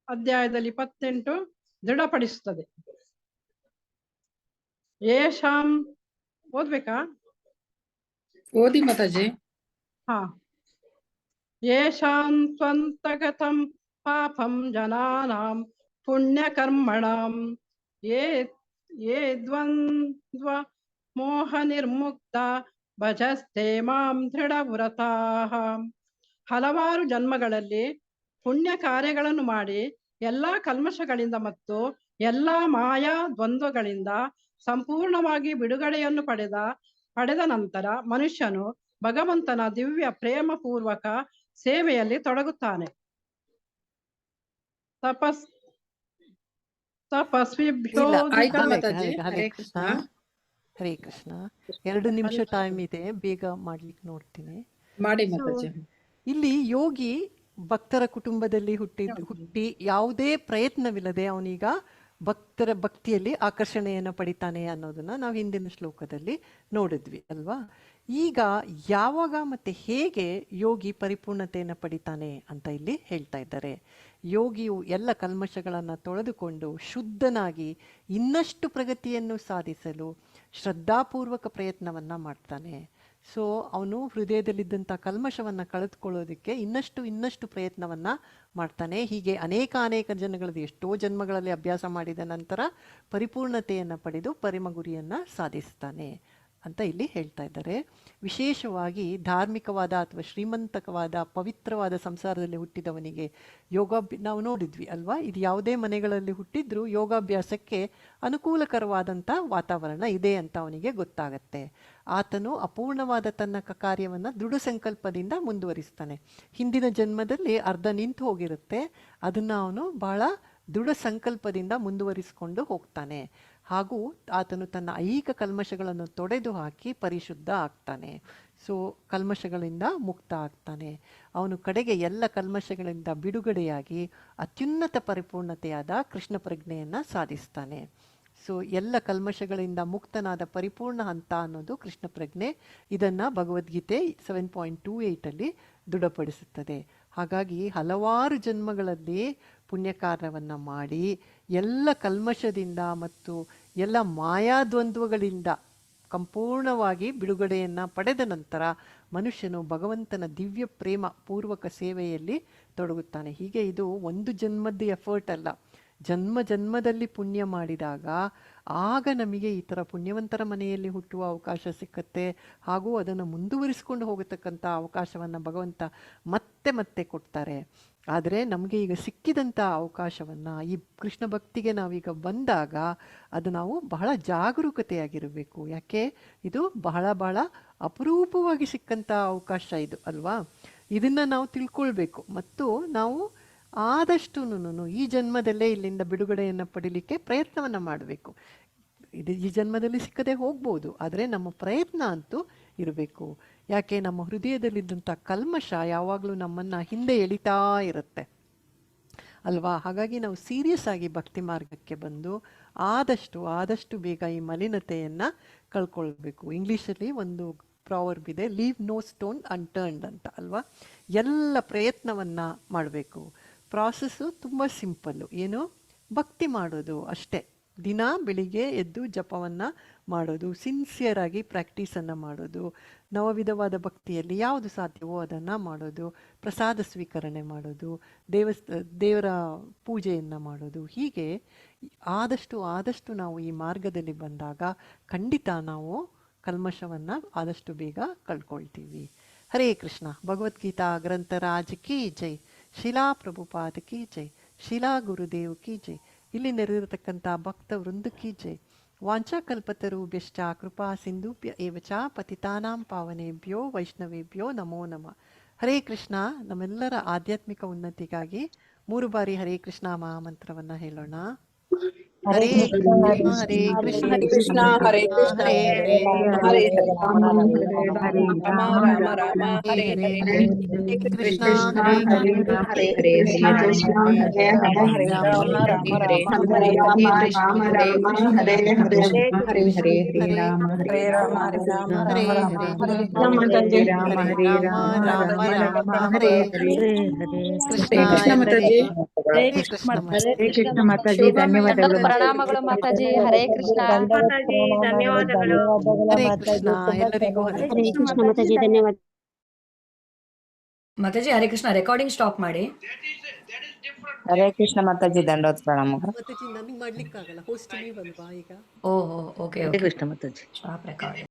ಅಧ್ಯಾಯದಲ್ಲಿ 28 ದೃಢಪಡಿಸುತ್ತದೆ. ಯೇಷಾಂ ಓದ್ಬೇಕಾ? ಓದಿ ಮಾತಾಜಿ. ಹಾ. ಯೇಷಾಂ ತ್ವಂತಗತಂ ಪಾಪಂ ಜನಾನಾಂ ಪುಣ್ಯಕರ್ಮಣಾಂ ಯೇ ದ್ವಂದ್ವ ಮೋಹ ನಿರ್ಮುಕ್ತ ಭಜಸ್ತೆ ಮಾಂ ದೃಢವ್ರತಾಃ. ಹಲವಾರು ಜನ್ಮಗಳಲ್ಲಿ ಪುಣ್ಯ ಕಾರ್ಯಗಳನ್ನು ಮಾಡಿ ಎಲ್ಲಾ ಕಲ್ಮಶಗಳಿಂದ ಮತ್ತು ಎಲ್ಲಾ ಮಾಯಾ ದ್ವಂದ್ವಗಳಿಂದ ಸಂಪೂರ್ಣವಾಗಿ ಬಿಡುಗಡೆಯನ್ನು ಪಡೆದ ನಂತರ ಮನುಷ್ಯನು ಭಗವಂತನ ದಿವ್ಯ ಪ್ರೇಮ ಪೂರ್ವಕ ಸೇವೆಯಲ್ಲಿ ತೊಡಗುತ್ತಾನೆ. ತಪಸ್ವಿಭ್ಯೋ ಇಲ್ಲ, ಆಯ್ತಾ ಹರೇ ಮಾತಾಜಿ? ಹರೇ ಹರೇ ಹರೇ ಕೃಷ್ಣ ಕೃಷ್ಣ. ಹರೇ ಕೃಷ್ಣ. 2 ನಿಮಿಷ ಟೈಮ್ ಇದೆ, ಬೇಗ ಮಾಡ್ಲಿಕ್ಕೆ ನೋಡ್ತೀನಿ. ಮಾಡಿ ಸೊ ಮಾತಾಜಿ. ಇಲ್ಲಿ ಯೋಗಿ ಭಕ್ತರ ಕುಟುಂಬದಲ್ಲಿ ಹುಟ್ಟಿ ಯಾವುದೇ ಪ್ರಯತ್ನವಿಲ್ಲದೆ ಅವನೀಗ ಭಕ್ತರ ಭಕ್ತಿಯಲ್ಲಿ ಆಕರ್ಷಣೆಯನ್ನು ಪಡಿತಾನೆ ಅನ್ನೋದನ್ನ ನಾವು ಹಿಂದಿನ ಶ್ಲೋಕದಲ್ಲಿ ನೋಡಿದ್ವಿ ಅಲ್ವಾ. ಈಗ ಯಾವಾಗ ಮತ್ತೆ ಹೇಗೆ ಯೋಗಿ ಪರಿಪೂರ್ಣತೆಯನ್ನು ಪಡಿತಾನೆ ಅಂತ ಇಲ್ಲಿ ಹೇಳ್ತಾ ಇದ್ದಾರೆ. ಯೋಗಿಯು ಎಲ್ಲ ಕಲ್ಮಶಗಳನ್ನು ತೊಳೆದುಕೊಂಡು ಶುದ್ಧನಾಗಿ ಇನ್ನಷ್ಟು ಪ್ರಗತಿಯನ್ನು ಸಾಧಿಸಲು ಶ್ರದ್ಧಾಪೂರ್ವಕ ಪ್ರಯತ್ನವನ್ನು ಮಾಡ್ತಾನೆ. ಸೊ ಅವನು ಹೃದಯದಲ್ಲಿದ್ದಂಥ ಕಲ್ಮಶವನ್ನು ಕಳೆದುಕೊಳ್ಳೋದಕ್ಕೆ ಇನ್ನಷ್ಟು ಪ್ರಯತ್ನವನ್ನು ಮಾಡ್ತಾನೆ. ಹೀಗೆ ಅನೇಕ ಜನಗಳಲ್ಲಿ ಎಷ್ಟೋ ಜನ್ಮಗಳಲ್ಲಿ ಅಭ್ಯಾಸ ಮಾಡಿದ ನಂತರ ಪರಿಪೂರ್ಣತೆಯನ್ನು ಪಡೆದು ಪರಮ ಗುರಿಯನ್ನು ಸಾಧಿಸ್ತಾನೆ ಅಂತ ಇಲ್ಲಿ ಹೇಳ್ತಾ ಇದ್ದಾರೆ. ವಿಶೇಷವಾಗಿ ಧಾರ್ಮಿಕವಾದ ಅಥವಾ ಶ್ರೀಮಂತಕವಾದ ಪವಿತ್ರವಾದ ಸಂಸಾರದಲ್ಲಿ ಹುಟ್ಟಿದವನಿಗೆ ನಾವು ನೋಡಿದ್ವಿ ಅಲ್ವಾ, ಇದು ಯಾವುದೇ ಮನೆಗಳಲ್ಲಿ ಹುಟ್ಟಿದ್ರೂ ಯೋಗಾಭ್ಯಾಸಕ್ಕೆ ಅನುಕೂಲಕರವಾದಂಥ ವಾತಾವರಣ ಇದೆ ಅಂತ ಅವನಿಗೆ ಗೊತ್ತಾಗತ್ತೆ. ಆತನು ಅಪೂರ್ಣವಾದ ತನ್ನ ಕಾರ್ಯವನ್ನು ದೃಢ ಸಂಕಲ್ಪದಿಂದ ಮುಂದುವರಿಸ್ತಾನೆ. ಹಿಂದಿನ ಜನ್ಮದಲ್ಲಿ ಅರ್ಧ ನಿಂತು ಹೋಗಿರುತ್ತೆ, ಅದನ್ನು ಅವನು ಬಹಳ ದೃಢ ಸಂಕಲ್ಪದಿಂದ ಮುಂದುವರಿಸಿಕೊಂಡು ಹೋಗ್ತಾನೆ. ಹಾಗೂ ಆತನು ತನ್ನ ಐಹಿಕ ಕಲ್ಮಶಗಳನ್ನು ತೊಡೆದು ಹಾಕಿ ಪರಿಶುದ್ಧ ಆಗ್ತಾನೆ. ಸೊ ಕಲ್ಮಶಗಳಿಂದ ಮುಕ್ತ ಆಗ್ತಾನೆ. ಅವನು ಕಡೆಗೆ ಎಲ್ಲ ಕಲ್ಮಶಗಳಿಂದ ಬಿಡುಗಡೆಯಾಗಿ ಅತ್ಯುನ್ನತ ಪರಿಪೂರ್ಣತೆಯಾದ ಕೃಷ್ಣ ಪ್ರಜ್ಞೆಯನ್ನು ಸಾಧಿಸ್ತಾನೆ. ಸೊ ಎಲ್ಲ ಕಲ್ಮಶಗಳಿಂದ ಮುಕ್ತನಾದ ಪರಿಪೂರ್ಣ ಹಂತ ಅನ್ನೋದು ಕೃಷ್ಣ ಪ್ರಜ್ಞೆ. ಇದನ್ನು ಭಗವದ್ಗೀತೆ 7.28 ದೃಢಪಡಿಸುತ್ತದೆ. ಹಾಗಾಗಿ ಹಲವಾರು ಜನ್ಮಗಳಲ್ಲಿ ಪುಣ್ಯಕಾರ್ಯವನ್ನು ಮಾಡಿ ಎಲ್ಲ ಕಲ್ಮಶದಿಂದ ಮತ್ತು ಎಲ್ಲ ಮಾಯಾದ್ವಂದ್ವಗಳಿಂದ ಸಂಪೂರ್ಣವಾಗಿ ಬಿಡುಗಡೆಯನ್ನು ಪಡೆದ ನಂತರ ಮನುಷ್ಯನು ಭಗವಂತನ ದಿವ್ಯ ಪ್ರೇಮ ಪೂರ್ವಕ ಸೇವೆಯಲ್ಲಿ ತೊಡಗುತ್ತಾನೆ. ಹೀಗೆ ಇದು ಒಂದು ಜನ್ಮದ ಎಫರ್ಟ್ ಅಲ್ಲ, ಜನ್ಮದಲ್ಲಿ ಪುಣ್ಯ ಮಾಡಿದಾಗ ಆಗ ನಮಗೆ ಈ ಥರ ಪುಣ್ಯವಂತರ ಮನೆಯಲ್ಲಿ ಹುಟ್ಟುವ ಅವಕಾಶ ಸಿಕ್ಕತ್ತೆ. ಹಾಗೂ ಅದನ್ನು ಮುಂದುವರಿಸಿಕೊಂಡು ಹೋಗತಕ್ಕಂಥ ಅವಕಾಶವನ್ನು ಭಗವಂತ ಮತ್ತೆ ಕೊಡ್ತಾರೆ. ಆದರೆ ನಮಗೆ ಈಗ ಸಿಕ್ಕಿದಂಥ ಅವಕಾಶವನ್ನು ಈ ಕೃಷ್ಣ ಭಕ್ತಿಗೆ ನಾವೀಗ ಬಂದಾಗ ಅದು ನಾವು ಬಹಳ ಜಾಗರೂಕತೆಯಾಗಿರಬೇಕು. ಯಾಕೆ ಇದು ಬಹಳ ಅಪರೂಪವಾಗಿ ಸಿಕ್ಕಂಥ ಅವಕಾಶ ಇದು ಅಲ್ವಾ. ಇದನ್ನು ನಾವು ತಿಳ್ಕೊಳ್ಬೇಕು ಮತ್ತು ನಾವು ಆದಷ್ಟು ಈ ಜನ್ಮದಲ್ಲೇ ಇಲ್ಲಿಂದ ಬಿಡುಗಡೆಯನ್ನು ಪಡೀಲಿಕ್ಕೆ ಪ್ರಯತ್ನವನ್ನು ಮಾಡಬೇಕು. ಇದು ಈ ಜನ್ಮದಲ್ಲಿ ಸಿಕ್ಕದೆ ಹೋಗ್ಬೋದು, ಆದರೆ ನಮ್ಮ ಪ್ರಯತ್ನ ಅಂತೂ ಇರಬೇಕು. ಯಾಕೆ ನಮ್ಮ ಹೃದಯದಲ್ಲಿದ್ದಂಥ ಕಲ್ಮಶ ಯಾವಾಗಲೂ ನಮ್ಮನ್ನು ಹಿಂದೆ ಎಳಿತಾ ಇರುತ್ತೆ ಅಲ್ವಾ. ಹಾಗಾಗಿ ನಾವು ಸೀರಿಯಸ್ ಆಗಿ ಭಕ್ತಿ ಮಾರ್ಗಕ್ಕೆ ಬಂದು ಆದಷ್ಟು ಬೇಗ ಈ ಮಲಿನತೆಯನ್ನು ಕಳ್ಕೊಳ್ಬೇಕು. ಇಂಗ್ಲೀಷಲ್ಲಿ ಒಂದು ಪ್ರಾವರ್ಬ್ ಇದೆ, ಲೀವ್ ನೋ ಸ್ಟೋನ್ ಅನ್ಟರ್ನ್ಡ್ ಅಂತ ಅಲ್ವಾ. ಎಲ್ಲ ಪ್ರಯತ್ನವನ್ನು ಮಾಡಬೇಕು. ಪ್ರಾಸೆಸ್ಸು ತುಂಬ ಸಿಂಪಲ್ಲು, ಏನು ಭಕ್ತಿ ಮಾಡೋದು ಅಷ್ಟೇ. ದಿನ ಬೆಳಿಗ್ಗೆ ಎದ್ದು ಜಪವನ್ನು ಮಾಡೋದು, ಸಿನ್ಸಿಯರಾಗಿ ಪ್ರಾಕ್ಟೀಸನ್ನು ಮಾಡೋದು, ನವವಿಧವಾದ ಭಕ್ತಿಯಲ್ಲಿ ಯಾವುದು ಸಾಧ್ಯವೋ ಅದನ್ನು ಮಾಡೋದು, ಪ್ರಸಾದ ಸ್ವೀಕರಣೆ ಮಾಡೋದು, ದೇವರ ಪೂಜೆಯನ್ನು ಮಾಡೋದು. ಹೀಗೆ ಆದಷ್ಟು ನಾವು ಈ ಮಾರ್ಗದಲ್ಲಿ ಬಂದಾಗ ಖಂಡಿತ ನಾವು ಕಲ್ಮಶವನ್ನು ಆದಷ್ಟು ಬೇಗ ಕಳ್ಕೊಳ್ತೀವಿ. ಹರೇ ಕೃಷ್ಣ. ಭಗವದ್ಗೀತಾ ಗ್ರಂಥರಾಜ್ ಕಿ ಜೈ, ಶಿಲಾ ಪ್ರಭುಪಾದ ಕಿ ಜೈ, ಶಿಲಾ ಗುರುದೇವ್ ಕಿ ಜೈ, ಇಲ್ಲಿ ನೆರೆದಿರತಕ್ಕಂಥ ಭಕ್ತ ವೃಂದಕ್ಕೆ ಜೈ. ವಾಂಛಾಕಲ್ಪತರುಭ್ಯಶ್ಚ ಕೃಪಾ ಸಿಂಧುಭ್ಯ ಏವಚ ಪತಿತಾನಾಂ ಪಾವನೇಭ್ಯೋ ವೈಷ್ಣವೇಭ್ಯೋ ನಮೋ ನಮಃ. ಹರೇ ಕೃಷ್ಣ. ನಮ್ಮೆಲ್ಲರ ಆಧ್ಯಾತ್ಮಿಕ ಉನ್ನತಿಗಾಗಿ 3 ಬಾರಿ ಹರೇ ಕೃಷ್ಣ ಮಹಾಮಂತ್ರವನ್ನು ಹೇಳೋಣ. ಹರೇ ಕೃಷ್ಣ ಹರೇ ಕೃಷ್ಣ ಕೃಷ್ಣ ಹರೇ ಕೃಷ್ಣ ಹರೇ ಹರೇ ಹರೇ ಹರೇ ರಾಮ ರಾಮ ರಾಮ ಹರೇ ಹರೇ ಕೃಷ್ಣ ಹರೇ ಹರೇ ಹರೇ ಹರೇ ಕೃಷ್ಣ ಹರೇ ರಾಮ ರಾಮ ರಾಮ ಹರೇ ರಾಮ ರಾಮ ಹರೇ ಹರೇ ಹರೇ ಹರೇ ರಾಮ ಹರೇ ರಾಮ ರಾಮ ಹರೇ ರಾಮ ಹರೇ ಹರೇ ರಾಮ ರಾಮ ರಾಮ ಹರೇ ಹರೇ. ಕೃಷ್ಣ ಕೃಷ್ಣ ಮಾತಾಜಿ. ಹರೇ ಕೃಷ್ಣ ಹರೇ ಕೃಷ್ಣ ಮಾತಾಜಿ. ಧನ್ಯವಾದಗಳು ಪ್ರಣಾಮಗಳು ಮಾತಾಜಿ. ಹರೇ ಕೃಷ್ಣ. ಧನ್ಯವಾದಗಳು. ಹರೇ ಕೃಷ್ಣ. ಎಲ್ಲರಿಗೂ ಹರೇ ಹರೇ ಕೃಷ್ಣ ಮಾತಾಜಿ, ಧನ್ಯವಾದ. ಮಾತಾಜಿ ಹರೇ ಕೃಷ್ಣ ರೆಕಾರ್ಡಿಂಗ್ ಸ್ಟಾಪ್ ಮಾಡಿ. ಹರೇ ಕೃಷ್ಣ ಮಾತಾಜಿ, ದಂಡೋತ್ ಪ್ರಣಾಮ. ಮಾತಾಜಿ ನನಗೆ ಮಾಡ್ಲಿಕ್ಕಾಗಲ್ಲ, ಹೋಸ್ಟ್ ನೀವಲ್ವಾ ಈಗ? ಓಹೋ okay Hare okay Krishna Mataji. Stop recording.